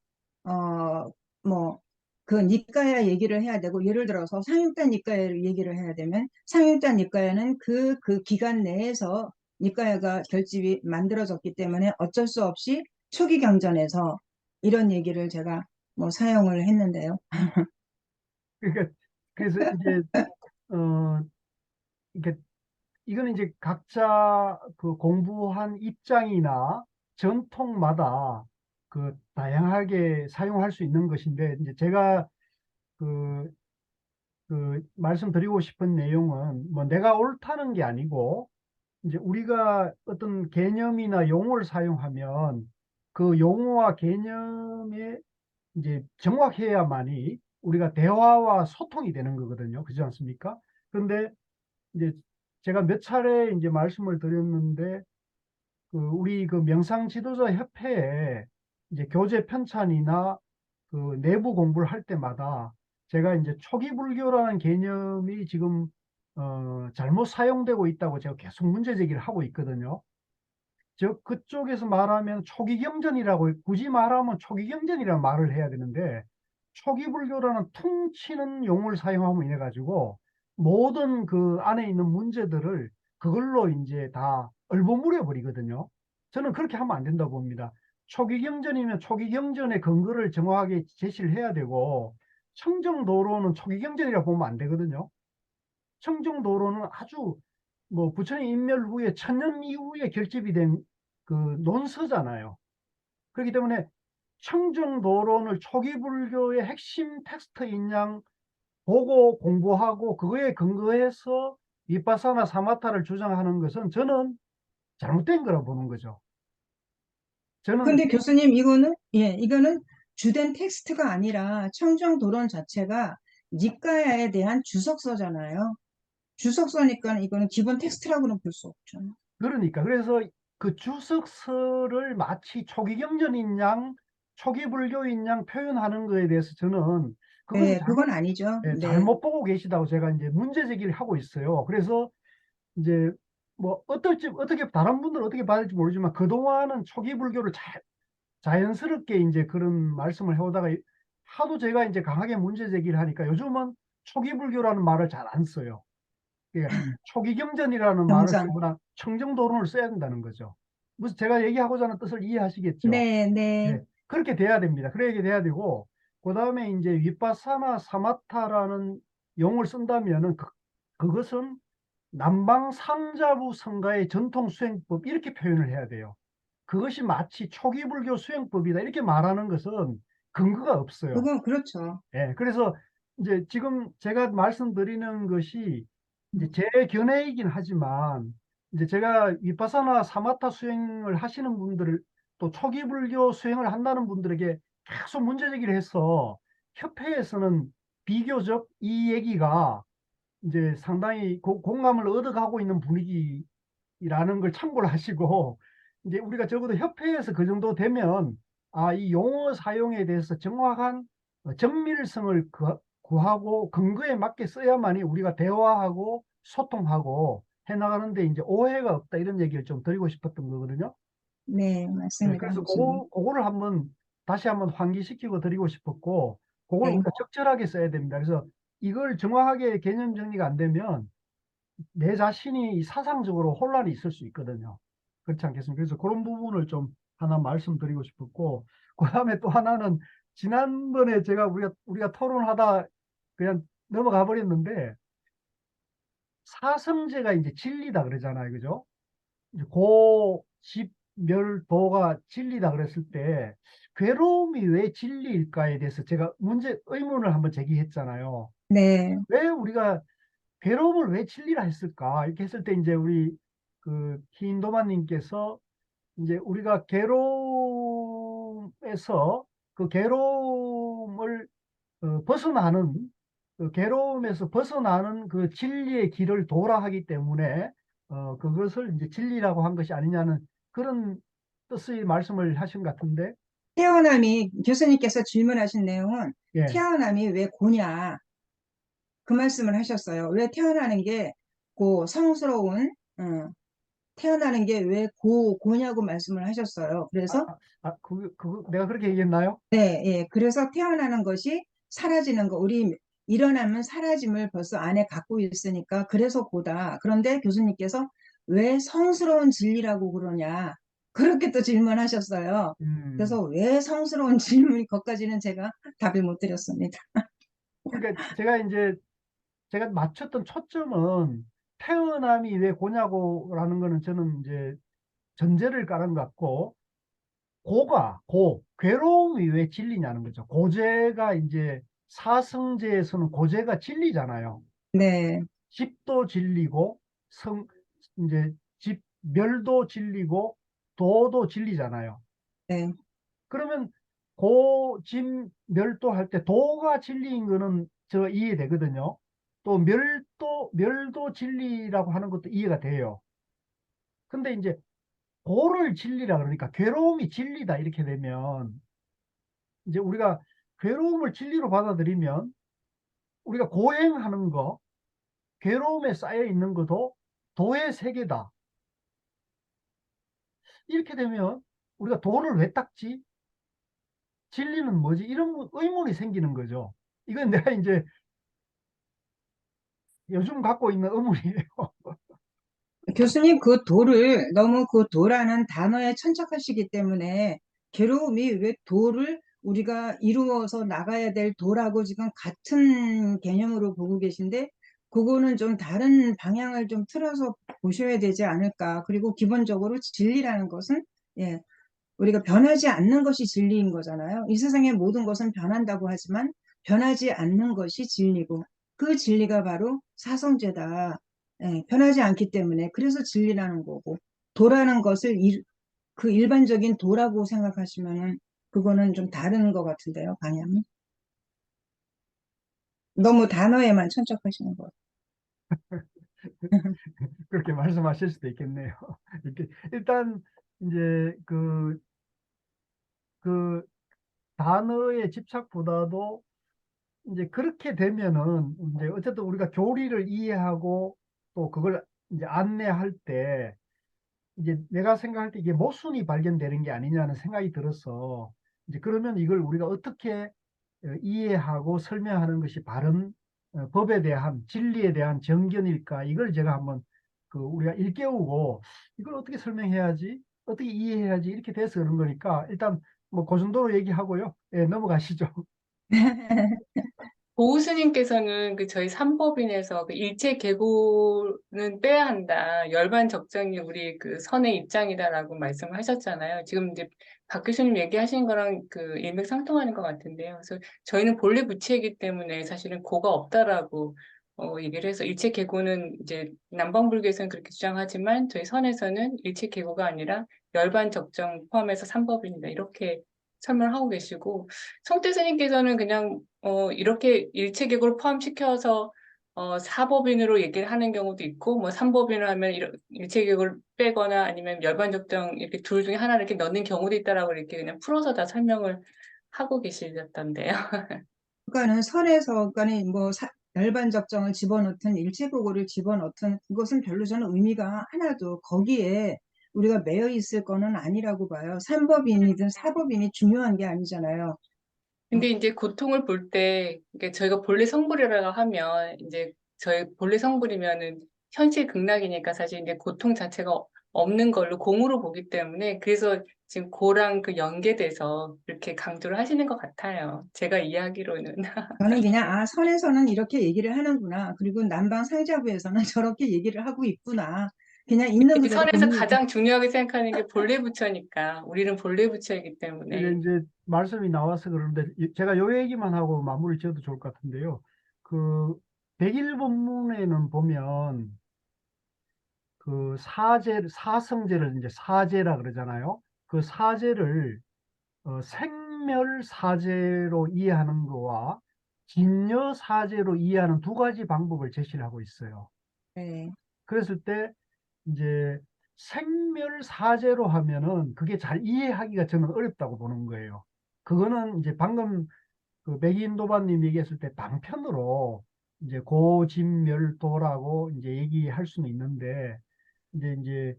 뭐 그 니까야 얘기를 해야 되고 예를 들어서 상육단 니까야를 얘기를 해야 되면 상육단 니까야는 그 기간 내에서 니까야가 결집이 만들어졌기 때문에 어쩔 수 없이 초기 경전에서 이런 얘기를 제가 뭐 사용을 했는데요. 그러니까 그래서 이제 어 이게 이거는 이제 각자 그 공부한 입장이나 전통마다 그 다양하게 사용할 수 있는 것인데 이제 제가 그, 말씀드리고 싶은 내용은 뭐 내가 옳다는 게 아니고 이제 우리가 어떤 개념이나 용어를 사용하면 그 용어와 개념에 이제 정확해야만이 우리가 대화와 소통이 되는 거거든요. 그렇지 않습니까? 그런데 이제 제가 몇 차례 이제 말씀을 드렸는데 우리 그 명상 지도자 협회에 이제 교재 편찬이나 그 내부 공부를 할 때마다 제가 이제 초기 불교라는 개념이 지금 잘못 사용되고 있다고 제가 계속 문제 제기를 하고 있거든요. 즉 그쪽에서 말하면 초기 경전이라고 굳이 말하면 초기 경전이라고 말을 해야 되는데 초기 불교라는 퉁치는 용어를 사용하면 이래 가지고 모든 그 안에 있는 문제들을 그걸로 이제 다 얼버무려 버리거든요. 저는 그렇게 하면 안 된다고 봅니다. 초기 경전이면 초기 경전의 근거를 정확하게 제시를 해야 되고 청정도로는 초기 경전이라고 보면 안 되거든요. 청정도로는 아주 뭐 부처님 인멸 후에 1000년 이후에 결집이 된 그 논서잖아요. 그렇기 때문에 청정도론을 초기 불교의 핵심 텍스트인 양 보고 공부하고 그거에 근거해서 비파사나 사마타를 주장하는 것은 저는 잘못된 거라고 보는 거죠. 저는 근데 교수님, 이거는 주된 텍스트가 아니라 청정도론 자체가 니까야에 대한 주석서잖아요. 주석서니까 이거는 기본 텍스트라고는 볼 수 없죠. 그러니까 그래서 그 주석서를 마치 초기 경전인 양, 초기 불교인 양 표현하는 거에 대해서 저는 그건 네, 그건 아니죠. 네, 잘못 보고 계시다고 제가 이제 문제 제기를 하고 있어요. 그래서 이제 뭐 어떻게 다른 분들은 어떻게 받을지 모르지만 그동안은 초기 불교를 자연스럽게 이제 그런 말씀을 해오다가 하도 제가 이제 강하게 문제 제기를 하니까 요즘은 초기 불교라는 말을 잘 안 써요. 그러니까 초기 경전이라는 말을 경전. 쓰거나 청정도론을 써야 된다는 거죠. 무슨 제가 얘기하고자 하는 뜻을 이해하시겠죠? 네, 네, 네, 그렇게 돼야 됩니다. 그렇게 돼야 되고, 그 다음에 이제 위파사나 사마타라는 용어를 쓴다면은 그것은 남방 상자부 성가의 전통 수행법 이렇게 표현을 해야 돼요. 그것이 마치 초기 불교 수행법이다 이렇게 말하는 것은 근거가 없어요. 그건 그렇죠. 예, 그래서 이제 지금 제가 말씀드리는 것이 이제 제 견해이긴 하지만 이제 제가 위파사나 사마타 수행을 하시는 분들을 또 초기 불교 수행을 한다는 분들에게 계속 문제 제기를 해서 협회에서는 비교적 이 얘기가 이제 상당히 공감을 얻어가고 있는 분위기라는 걸 참고를 하시고 이제 우리가 적어도 협회에서 그 정도 되면 이 용어 사용에 대해서 정확한 정밀성을 구하고 근거에 맞게 써야만이 우리가 대화하고 소통하고 해나가는데 이제 오해가 없다 이런 얘기를 좀 드리고 싶었던 거거든요. 네, 네, 맞습니다, 그래서 교수님. 그거를 다시 한번 환기시키고 드리고 싶었고, 그걸 네, 우리가 적절하게 써야 됩니다. 그래서 이걸 정확하게 개념 정리가 안 되면 내 자신이 사상적으로 혼란이 있을 수 있거든요. 그렇지 않겠습니까? 그래서 그런 부분을 좀 하나 말씀드리고 싶었고, 그 다음에 또 하나는 지난번에 우리가 토론하다 그냥 넘어가 버렸는데, 사성제가 이제 진리다 그러잖아요. 그죠? 이제 고집멸도가 진리다 그랬을 때 괴로움이 왜 진리일까에 대해서 제가 의문을 한번 제기했잖아요. 네, 왜 우리가 괴로움을 왜 진리라 했을까? 이렇게 했을 때 이제 우리 그 히인도마님께서 이제 우리가 괴로움에서 그 괴로움을 벗어나는 그 괴로움에서 벗어나는 그 진리의 길을 도라 하기 때문에 그것을 이제 진리라고 한 것이 아니냐는 그런 뜻의 말씀을 하신 것 같은데 교수님께서 질문하신 내용은 예. 태어남이 왜 고냐? 그 말씀을 하셨어요. 왜 태어나는 게 성스러운, 태어나는 게 왜 고냐고 말씀을 하셨어요. 그래서, 내가 그렇게 얘기했나요? 네, 예. 그래서 태어나는 것이 사라지는 거, 우리 일어나면 사라짐을 벌써 안에 갖고 있으니까 그래서 고다. 그런데 교수님께서 왜 성스러운 진리라고 그러냐? 그렇게 또 질문하셨어요. 음. 그래서 왜 성스러운 질문이 것까지는 제가 답을 못 드렸습니다. 그러니까 제가 맞췄던 초점은 태어남이 왜 고냐고라는 거는 저는 이제 전제를 깔은 것 같고 괴로움이 왜 진리냐는 거죠. 고제가 이제 사성제에서는 고제가 진리잖아요. 네, 집도 진리고 이제 멸도 진리고 도도 진리잖아요. 네. 그러면 멸도 할 때 도가 진리인 거는 저 이해되거든요. 또 멸도 진리라고 하는 것도 이해가 돼요. 근데 이제 고를 진리라 그러니까 괴로움이 진리다 이렇게 되면 이제 우리가 괴로움을 진리로 받아들이면 우리가 고행하는 거, 괴로움에 쌓여 있는 것도 도의 세계다. 이렇게 되면 우리가 도를 왜 닦지? 진리는 뭐지? 이런 의문이 생기는 거죠. 이건 내가 이제 요즘 갖고 있는 의문이에요. 교수님, 그 도를 너무 그 도라는 단어에 천착하시기 때문에 괴로움이 왜 도를 우리가 이루어서 나가야 될 도라고 지금 같은 개념으로 보고 계신데 그거는 좀 다른 방향을 좀 틀어서 보셔야 되지 않을까. 그리고 기본적으로 진리라는 것은 예, 우리가 변하지 않는 것이 진리인 거잖아요. 이 세상의 모든 것은 변한다고 하지만 변하지 않는 것이 진리고 그 진리가 바로 사성제다. 예, 변하지 않기 때문에 그래서 진리라는 거고 도라는 것을 그 일반적인 도라고 생각하시면은 그거는 좀 다른 것 같은데요, 방향이. 너무 단어에만 천착하시는 것 그렇게 말씀하실 수도 있겠네요. 이렇게 일단 이제 그 단어의 집착보다도 이제 그렇게 되면은 이제 어쨌든 우리가 교리를 이해하고 또 그걸 이제 안내할 때 이제 내가 생각할 때 이게 모순이 발견되는 게 아니냐는 생각이 들어서 이제 그러면 이걸 우리가 어떻게 이해하고 설명하는 것이 바른 법에 대한 진리에 대한 정견일까 이걸 제가 한번 우리가 일깨우고 이걸 어떻게 설명해야지 어떻게 이해해야지 이렇게 돼서 그런 거니까 일단 뭐 그 정도로 얘기하고요. 예, 넘어가시죠. 같아요. 보우 스님께서는 그 저희 삼법인에서 그 일체 계고는 빼야 한다. 열반 적정이 우리 그 선의 입장이다라고 말씀을 하셨잖아요. 지금 이제 박 교수님 얘기하신 거랑 그 일맥상통하는 것 같은데요. 그래서 저희는 본래 부채이기 때문에 사실은 고가 없다라고 얘기를 해서 일체 계고는 이제 남방불교에서는 그렇게 주장하지만 저희 선에서는 일체 계고가 아니라 열반 적정 포함해서 삼법인이다. 이렇게 설명을 하고 계시고 성태 스님께서는 그냥 이렇게 일체계급을 포함시켜서 사법인으로 얘기를 하는 경우도 있고 뭐 삼법인을 하면 일체계급을 빼거나 아니면 열반적정 이렇게 둘 중에 하나를 이렇게 넣는 경우도 있다라고 이렇게 그냥 풀어서 다 설명을 하고 계시던데요. 그러니까는 선에서, 그러니까 뭐 열반 적정을 집어넣든 일체고고를 집어넣든 그것은 별로 저는 의미가 하나도 거기에 우리가 매여 있을 거는 아니라고 봐요. 삼법인이든 사법인이 중요한 게 아니잖아요. 근데 이제 고통을 볼 때, 이게 저희가 본래 성불이라고 하면, 이제 저희 본래 성불이면은 현실 극락이니까 사실 이제 고통 자체가 없는 걸로 공으로 보기 때문에, 그래서 지금 고랑 그 연계돼서 이렇게 강조를 하시는 것 같아요. 제가 이해하기로는. 저는 그냥 선에서는 이렇게 얘기를 하는구나. 그리고 남방 상자부에서는 저렇게 얘기를 하고 있구나. 그냥 있는 이 그대로 선에서 가장 중요하게 생각하는 게 본래 부처니까, 우리는 본래 부처이기 이게 때문에. 이제 말씀이 나와서 그러는데 제가 요 얘기만 하고 마무리 지어도 좋을 것 같은데요. 그 백일본문에는 보면 그 사성제를 이제 사제라 그러잖아요. 그 사제를 생멸사제로 이해하는 거와 진여사제로 이해하는 두 가지 방법을 제시를 하고 있어요. 네. 그랬을 때 이제 생멸사제로 하면은 그게 잘 이해하기가 저는 어렵다고 보는 거예요. 그거는 이제 방금 그 백인도반님 얘기했을 때 방편으로 이제 고진멸도라고 이제 얘기할 수는 있는데 이제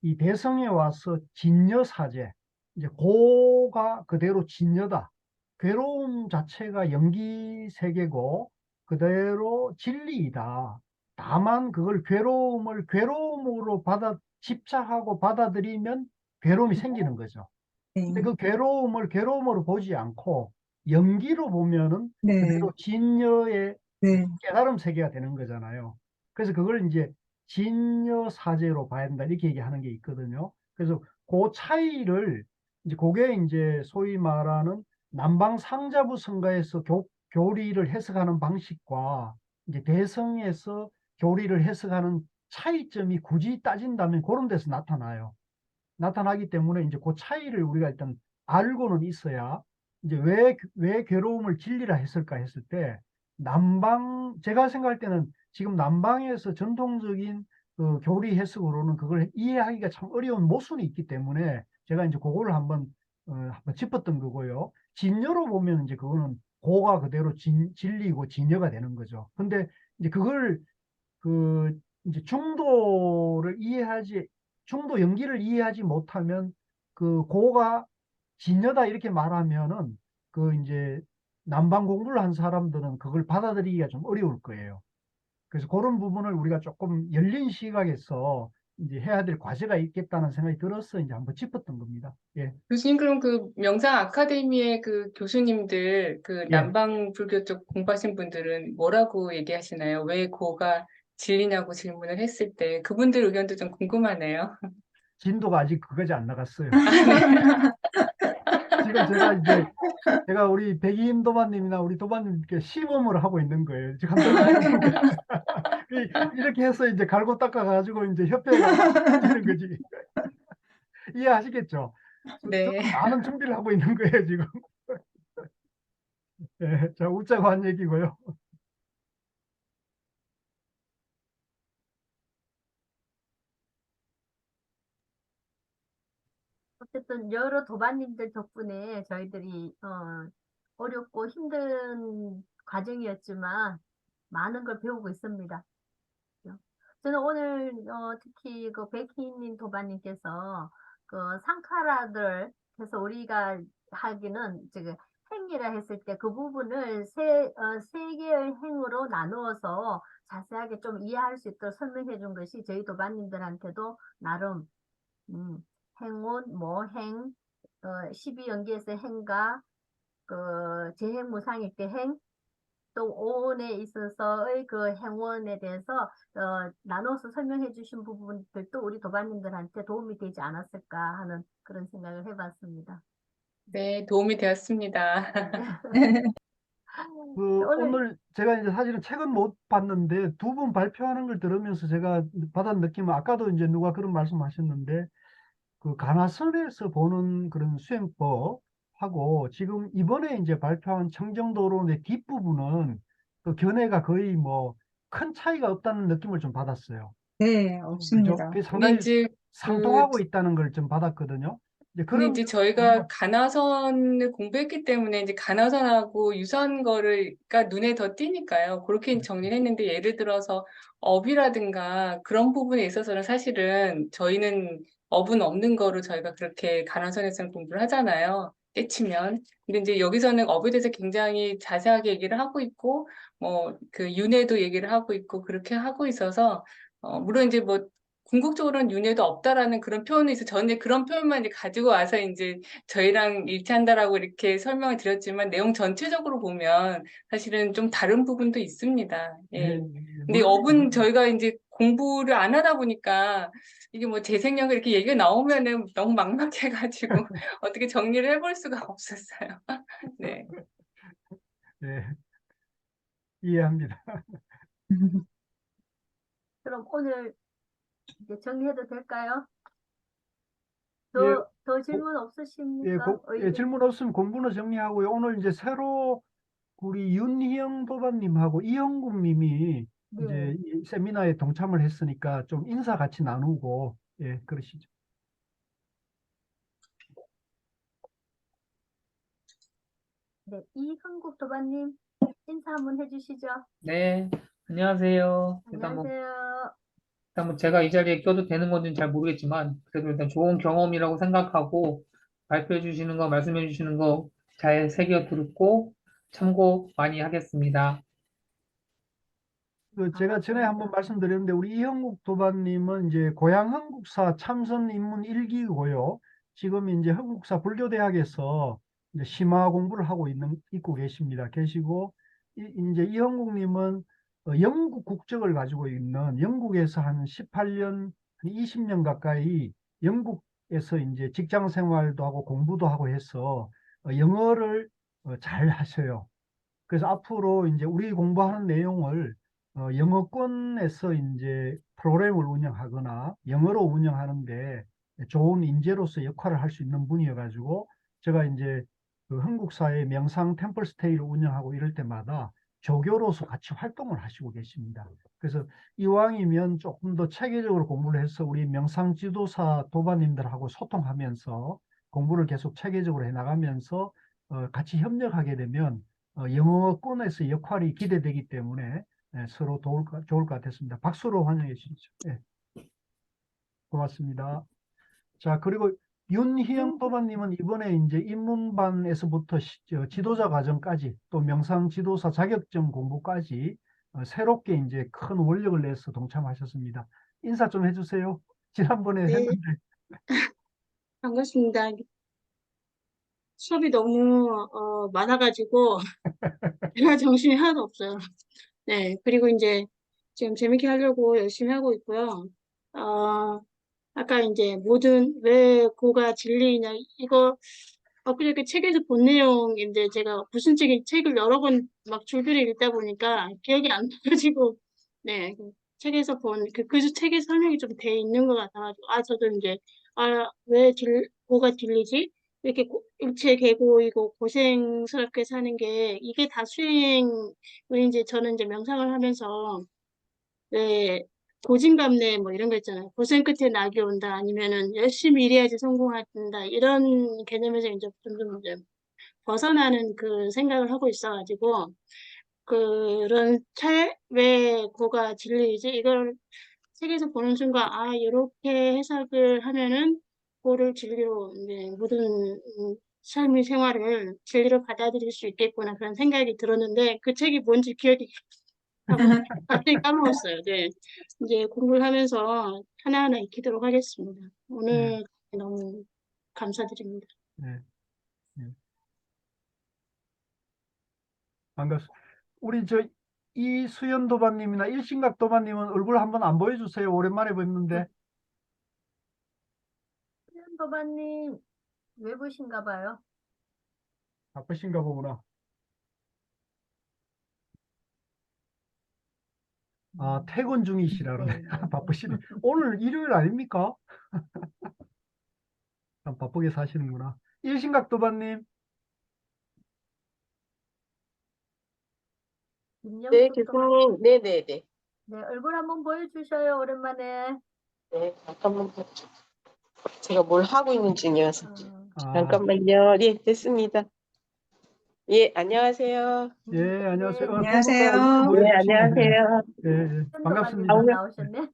이 대성에 와서 진여사제 이제 고가 그대로 진여다. 괴로움 자체가 연기 세계고 그대로 진리이다. 다만 그걸 괴로움을 괴로움으로 집착하고 받아들이면 괴로움이 생기는 거죠. 근데 네. 그 괴로움을 괴로움으로 보지 않고 연기로 보면은 네. 그대로 진여의 네. 깨달음 세계가 되는 거잖아요. 그래서 그걸 이제 진여 사제로 봐야 된다 이렇게 얘기하는 게 있거든요. 그래서 그 차이를 이제 그게 이제 소위 말하는 남방 상자부 성가에서 교리를 해석하는 방식과 이제 대성에서 교리를 해석하는 차이점이 굳이 따진다면 그런 데서 나타나요. 나타나기 때문에 이제 그 차이를 우리가 일단 알고는 있어야 이제 왜 괴로움을 진리라 했을까 했을 때 제가 생각할 때는 지금 남방에서 전통적인 그 교리 해석으로는 그걸 이해하기가 참 어려운 모순이 있기 때문에 제가 이제 그거를 한번 짚었던 거고요. 진여로 보면 이제 그거는 고가 그대로 진리고 진여가 되는 거죠. 근데 이제 그걸 그 이제 중도 연기를 이해하지 못하면 그 고가 진여다 이렇게 말하면은 그 이제 남방 공부를 한 사람들은 그걸 받아들이기가 좀 어려울 거예요. 그래서 그런 부분을 우리가 조금 열린 시각에서 이제 해야 될 과제가 있겠다는 생각이 들어서 이제 한번 짚었던 겁니다. 예, 교수님, 그럼 그 명상 아카데미의 그 교수님들, 그 예. 남방 불교 쪽 공부하신 분들은 뭐라고 얘기하시나요? 왜 고가 진리냐고 질문을 했을 때 그분들 의견도 좀 궁금하네요. 진도가 아직 그거지 안 나갔어요. 아, 네. 지금 제가 우리 백인 도마님이나 우리 도마님께 시범을 하고 있는 거예요. 지금 한번 아, 네. 해보게. 이렇게 해서 이제 갈고 닦아가지고 이제 협회가 하는 거지. 이해하시겠죠? 네. 저는 많은 준비를 하고 있는 거예요, 지금. 예, 자, 웃자고 한 얘기고요. 어쨌든 여러 도반님들 덕분에 저희들이 어렵고 힘든 과정이었지만 많은 걸 배우고 있습니다. 저는 오늘 특히 그 백희님 도반님께서 그 상카라들 해서 우리가 하기는 지금 행이라 했을 때 그 부분을 세 개의 행으로 나누어서 자세하게 좀 이해할 수 있도록 설명해 준 것이 저희 도반님들한테도 나름 음, 행운, 모행, 12연기에서 행가, 그 재행무상일 때 행, 또 오온에 있어서의 그 행원에 대해서 나눠서 설명해 주신 부분들도 우리 도반님들한테 도움이 되지 않았을까 하는 그런 생각을 해봤습니다. 네, 도움이 되었습니다. 오늘 오늘 제가 이제 사실은 책은 못 봤는데 두 분 발표하는 걸 들으면서 제가 받은 느낌은 아까도 이제 누가 그런 말씀하셨는데 그 가나선에서 보는 그런 수행법하고 지금 이번에 이제 발표한 청정도론의 뒷부분은 그 견해가 거의 뭐 큰 차이가 없다는 느낌을 좀 받았어요. 네, 그죠? 없습니다. 그게 근데 상당히 이제 그 상통하고 있다는 걸 좀 받았거든요. 이제 근데 그런 이제 면에서 저희가 가나선을 공부했기 때문에 이제 가나선하고 유사한 거가 눈에 더 띄니까요. 그렇게 정리를 했는데 예를 들어서 업이라든가 그런 부분에 있어서는 사실은 저희는 업은 없는 거로 저희가 그렇게 가나선에서는 공부를 하잖아요. 떼치면. 근데 이제 여기서는 업에 대해서 굉장히 자세하게 얘기를 하고 있고, 뭐, 그 윤회도 얘기를 하고 있고, 그렇게 하고 있어서, 물론 이제 뭐, 궁극적으로는 윤회도 없다라는 그런 표현이 있어. 저는 이제 그런 표현만 이제 가지고 와서 이제 저희랑 일치한다라고 이렇게 설명을 드렸지만 내용 전체적으로 보면 사실은 좀 다른 부분도 있습니다. 예, 예. 예, 근데 물론이죠. 업은 저희가 이제 공부를 안 하다 보니까 이게 뭐 재생력 이렇게 얘기가 나오면은 너무 막막해가지고 어떻게 정리를 해볼 수가 없었어요. 네. 예, 이해합니다. 그럼 오늘 이제 정리해도 될까요? 예, 더 고- 질문 예, 없으십니까? 예, 질문 없으면 공부는 정리하고요. 오늘 이제 새로 우리 윤희영 도반님하고 이영국 님이 네. 이제 이 세미나에 동참을 했으니까 좀 인사 같이 나누고, 예, 그러시죠. 네. 이흥국 도반님 인사 한번 해주시죠. 네, 안녕하세요. 안녕하세요. 일단 뭐 제가 이 자리에 껴도 되는 건지는 잘 모르겠지만, 그래도 일단 좋은 경험이라고 생각하고, 발표해 주시는 거, 말씀해 주시는 거 잘 새겨 듣고, 참고 많이 하겠습니다. 제가 전에 한번 반갑습니다. 말씀드렸는데 우리 이형국 도반님은 이제 고향 한국사 참선 입문 1기고요. 지금 이제 한국사 불교대학에서 이제 심화 공부를 하고 있고 계시고 이제 이형국님은 영국 국적을 가지고 있는 영국에서 한 18년, 한 20년 가까이 영국에서 이제 직장 생활도 하고 공부도 하고 해서 영어를 잘 하셔요. 그래서 앞으로 이제 우리 공부하는 내용을 영어권에서 이제 프로그램을 운영하거나 영어로 운영하는데 좋은 인재로서 역할을 할 수 있는 분이어가지고 제가 이제 그 한국사의 명상 템플스테이를 운영하고 이럴 때마다 조교로서 같이 활동을 하시고 계십니다. 그래서 이왕이면 조금 더 체계적으로 공부를 해서 우리 명상 지도사 도반님들하고 소통하면서 공부를 계속 체계적으로 해나가면서 같이 협력하게 되면 영어권에서 역할이 기대되기 때문에 서로 좋을 것 같았습니다. 박수로 환영해 주시죠. 예, 고맙습니다. 자, 그리고 윤희영 도반님은 이번에 이제 입문반에서부터 지도자 과정까지 또 명상 지도사 자격증 공부까지 새롭게 이제 큰 원력을 내서 동참하셨습니다. 인사 좀 해주세요. 지난번에 네, 했는데 반갑습니다. 수업이 너무 많아가지고 제가 정신이 하나도 없어요. 네, 그리고 이제 지금 재밌게 하려고 열심히 하고 있고요. 어, 아까 이제 모든 왜 고가 진리이냐 이거 엊그저께 책에서 본 내용인데 제가 무슨 책을 여러 번 막 줄줄이 읽다 보니까 기억이 안 나가지고 네, 그 책에서 본 그 책에 설명이 좀 돼 있는 것 같아가지고 저도 이제 왜 고가 질리지? 이렇게 일체 계고이고 고생스럽게 사는 게 이게 다 이제 저는 이제 명상을 하면서 왜 고진감래 뭐 이런 거 있잖아요. 고생 끝에 낙이 온다 아니면은 열심히 일해야지 성공한다 이런 개념에서 이제 점점 이제 벗어나는 그 생각을 하고 있어가지고 그런 왜 고가 진리이지? 이걸 책에서 보는 순간 이렇게 해석을 하면은 고를 진리로 이제 모든 삶의 생활을 진리로 받아들일 수 있겠구나 그런 생각이 들었는데 그 책이 뭔지 기억이 하고 갑자기 까먹었어요. 네. 이제 공부를 하면서 하나하나 익히도록 하겠습니다. 네, 오늘 너무 감사드립니다. 네, 네. 반갑습니다. 우리 이수연 도반님이나 일신각 도반님은 얼굴 한번 안 보여주세요. 오랜만에 뵙는데. 도반님 외부신가 봐요. 바쁘신가 보구나. 아, 퇴근 중이시라 그러네. 네, 네, 네. 바쁘시네. 오늘 일요일 아닙니까? 참 바쁘게 사시는구나. 일신각 도반님. 네, 김영숙 도반님. 교수님. 네네네. 네, 얼굴 한번 보여주셔요. 오랜만에. 네, 잠깐만요. 제가 뭘 하고 있는 중이어서. 아, 잠깐만요. 네, 됐습니다. 예, 안녕하세요. 예, 안녕하세요. 네, 두 분 다 얼굴 안녕하세요. 네, 보여주시네. 안녕하세요. 예, 예, 수연 반갑습니다. 도반님도 나오셨네.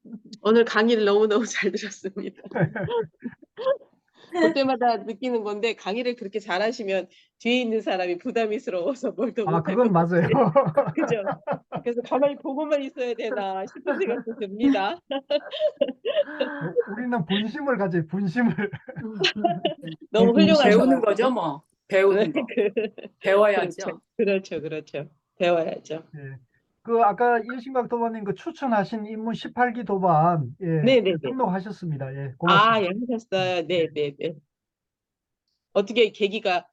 오늘 강의를 너무너무 잘 들었습니다. 볼 때마다 느끼는 건데 강의를 그렇게 잘하시면 뒤에 있는 사람이 부담스러워서 뭘 더 아, 못할 그건 것 맞아요. 같아요. 그죠? 그래서 가만히 보고만 있어야 되나 싶은 생각도 듭니다. 우리는 분심을 가져요, 분심을. 너무 배우는 훌륭하셔가지고. 거죠, 뭐. 네, 배우는 거. 배워야죠. 그렇죠. 배워야죠. 예. 아까 일신각 도반님 추천하신 인문 18기 도반, 예, 네네네. 등록하셨습니다. 예, 고맙습니다. 예, 하셨어요. 네네네. 어떻게 계기가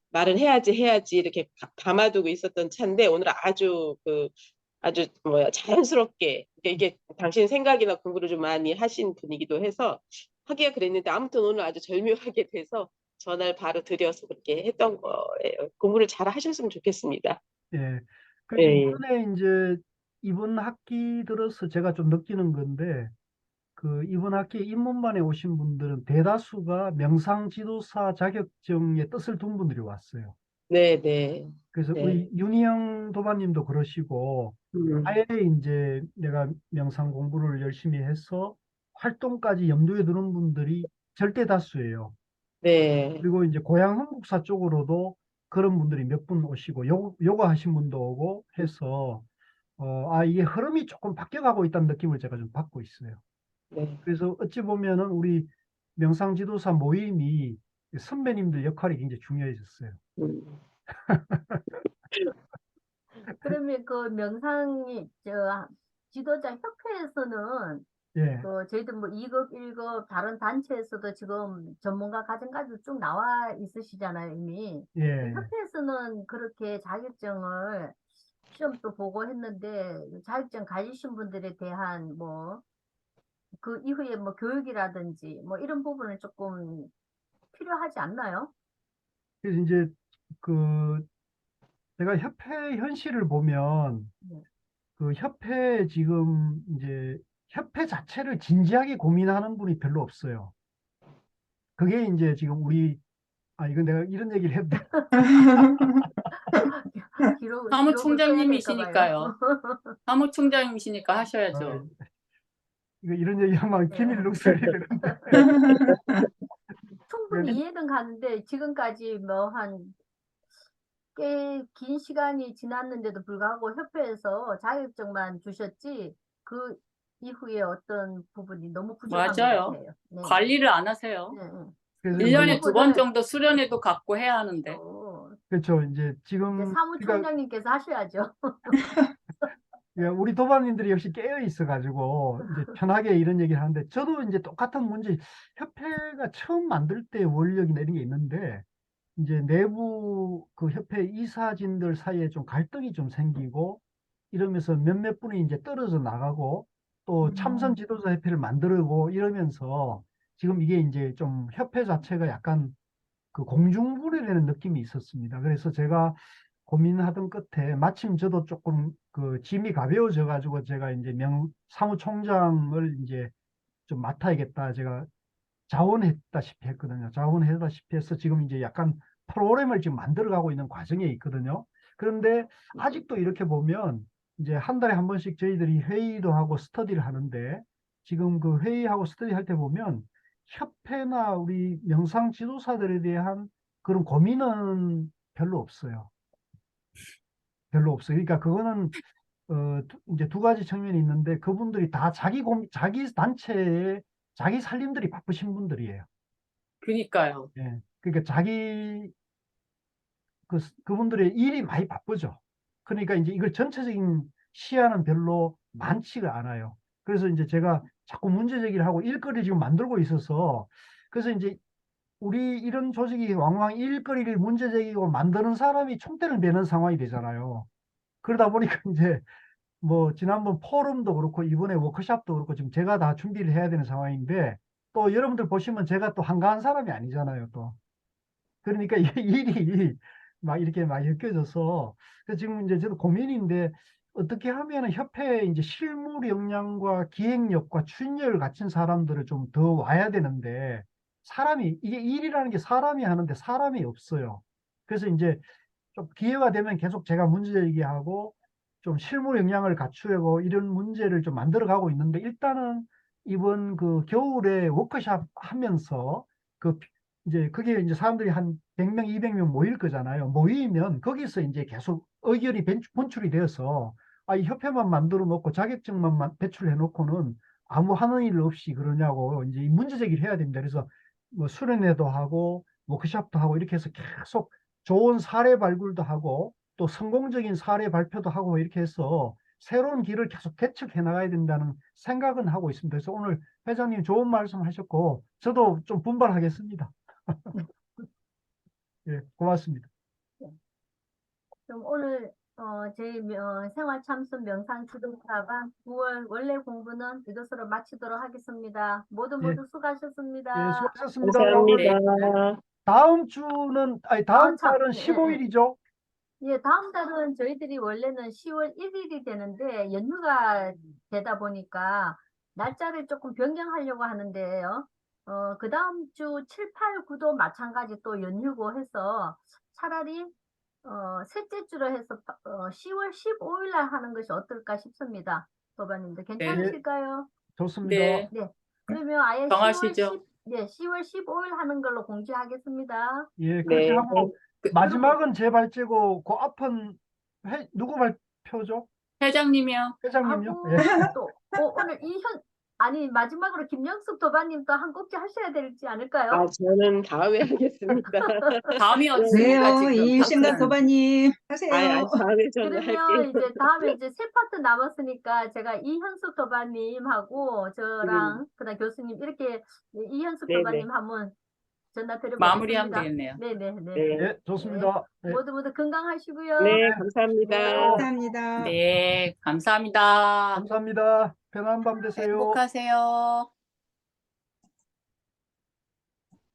말은 해야지 이렇게 담아두고 있었던 차인데 오늘 아주 자연스럽게 이게 당신 생각이나 공부를 좀 많이 하신 분이기도 해서 하기가 그랬는데 아무튼 오늘 아주 절묘하게 돼서 전화를 바로 드려서 그렇게 했던 거예요. 공부를 잘 하셨으면 좋겠습니다. 예. 예. 이번에 이제 이번 학기 들어서 제가 좀 느끼는 건데, 이번 학기 입문반에 오신 분들은 대다수가 명상 지도사 자격증의 뜻을 둔 분들이 왔어요. 네네. 그래서 네. 우리 윤희영 도반님도 그러시고, 아예 이제 내가 명상 공부를 열심히 해서 활동까지 염두에 두는 분들이 절대 다수예요. 네. 그리고 이제 고향 한국사 쪽으로도 그런 분들이 몇 분 오시고, 요가 하신 분도 오고 해서, 이게 흐름이 조금 바뀌어가고 있다는 느낌을 제가 좀 받고 있어요. 네. 그래서 어찌 보면은 우리 명상 지도사 모임이 선배님들 역할이 굉장히 중요해졌어요. 그러면 그 명상이 지도자 협회에서는 예, 저희들 뭐 2급, 1급 다른 단체에서도 지금 전문가 과정까지 쭉 나와 있으시잖아요, 이미. 예. 협회에서는 그렇게 자격증을 시험도 보고 했는데 자격증 가지신 분들에 대한 그 이후에 뭐 교육이라든지 뭐 이런 부분은 조금 필요하지 않나요? 그래서 이제 제가 협회 현실을 보면 네. 협회 지금 이제 협회 자체를 진지하게 고민하는 분이 별로 없어요. 그게 이제 지금 이건 내가 이런 얘기를 해도 돼. 기록을 써야 될까 봐요. 사무총장님이시니까요. 사무총장님이시니까 아, 하셔야죠. 이런 얘기하면 네. 기밀누설이 되는데. 충분히 이해는 가는데 지금까지 꽤 긴 시간이 지났는데도 불구하고 협회에서 자격증만 주셨지 그 이후에 어떤 부분이 너무 부족한 것 맞아요. 같아요. 네. 관리를 안 하세요. 네, 네. 그래서 1년에 2번 부분을 정도 수련회도 갖고 해야 하는데. 그렇죠. 이제 이제 지금 그러니까 사무총장님께서 하셔야죠. 우리 도반님들이 역시 깨어 있어가지고 이제 편하게 이런 얘기를 하는데 저도 이제 똑같은 문제, 협회가 처음 만들 때 원력이나 이런 게 있는데 이제 내부 그 협회 이사진들 사이에 좀 갈등이 좀 생기고 이러면서 몇몇 분이 이제 떨어져 나가고 또 참선 지도자 협회를 만들고 이러면서 지금 이게 이제 좀 협회 자체가 약간 그 공중분해되는 느낌이 있었습니다. 그래서 제가 고민하던 끝에 마침 저도 조금 그 짐이 가벼워져 가지고 제가 이제 사무총장을 이제 좀 맡아야겠다. 제가 자원했다시피 했거든요. 자원했다시피 해서 지금 이제 약간 프로그램을 지금 만들어가고 있는 과정에 있거든요. 그런데 아직도 이렇게 보면 이제 한 달에 한 번씩 저희들이 회의도 하고 스터디를 하는데 지금 그 회의하고 스터디 할 때 보면 협회나 우리 명상 지도사들에 대한 그런 고민은 별로 없어요. 별로 없어요. 그러니까 그거는 이제 두 가지 측면이 있는데 그분들이 다 자기 단체에 자기 살림들이 바쁘신 분들이에요. 그니까요. 예. 그러니까 그분들의 일이 많이 바쁘죠. 그러니까 이제 이걸 전체적인 시야는 별로 많지가 않아요. 그래서 이제 제가 자꾸 문제 제기를 하고 일거리를 지금 만들고 있어서 그래서 이제 우리 이런 조직이 왕왕 일거리를 문제 제기고 만드는 사람이 총대를 매는 상황이 되잖아요. 그러다 보니까 이제 뭐 지난번 포럼도 그렇고 이번에 워크숍도 그렇고 지금 제가 다 준비를 해야 되는 상황인데 또 여러분들 보시면 제가 또 한가한 사람이 아니잖아요, 또. 그러니까 이 일이 막 이렇게 막 엮여져서 그래서 지금 이제 저도 고민인데 어떻게 하면 협회에 이제 실무 역량과 기획력과 추진력을 갖춘 사람들을 좀 더 와야 되는데 사람이 이게 일이라는 게 사람이 하는데 사람이 없어요. 그래서 이제 좀 기회가 되면 계속 제가 문제 제기하고 좀 실무 역량을 갖추고 이런 문제를 좀 만들어 가고 있는데 일단은 이번 그 겨울에 워크숍 하면서 그 이제 그게 이제 사람들이 한 100명, 200명 모일 거잖아요. 모이면 거기서 이제 계속 의견이 분출이 되어서 이 협회만 만들어 놓고 자격증만 배출해 놓고는 아무 하는 일 없이 그러냐고 이제 이 문제 제기를 해야 됩니다. 그래서 뭐 수련회도 하고 워크숍도 하고 이렇게 해서 계속 좋은 사례 발굴도 하고 또 성공적인 사례 발표도 하고 이렇게 해서 새로운 길을 계속 개척해 나가야 된다는 생각은 하고 있습니다. 그래서 오늘 회장님 좋은 말씀 하셨고 저도 좀 분발하겠습니다. 예, 고맙습니다. 그럼 오늘 저희 생활 참선 명상 지도사반 9월 원래 공부는 이것으로 마치도록 하겠습니다. 모두 예, 수고하셨습니다. 예, 수고하셨습니다. 감사합니다. 다음 주는 아니 다음 달은 15일이죠? 예, 다음 달은 저희들이 원래는 10월 1일이 되는데 연휴가 되다 보니까 날짜를 조금 변경하려고 하는데요. 그 다음 주 7, 8, 9도 마찬가지 또 연휴고 해서 차라리 셋째 주로 해서 10월 15일 날 하는 것이 어떨까 싶습니다. 도반님들 괜찮으실까요? 좋습니다. 네. 네. 그러면 아예 10월 정하시죠. 10월 15일 하는 걸로 공지하겠습니다. 예, 그렇게 네. 하고 마지막은 제 발제고 그 앞은 누구 발표죠? 회장님이요. 회장님요? 하고 예. 또 오늘 아니 마지막으로 김영숙 도반님 또 한 곡지 하셔야 되지 않을까요? 아, 저는 다음에 하겠습니다. 다음이 없습니다, 왜요? 지금. 이심간 당근. 도반님 하세요. 다음에 저는 그러면 할게요. 이제 다음에 이제 세 파트 남았으니까 제가 이현숙 도반님하고 저랑 그다음 교수님 이렇게 이현숙 네네. 도반님 한번 전화 마무리하면 드려보겠습니다. 되겠네요. 네네네. 네. 예, 좋습니다. 네. 모두 건강하시고요. 네, 감사합니다. 감사합니다. 네, 감사합니다. 감사합니다. 편안한 밤 되세요. 행복하세요.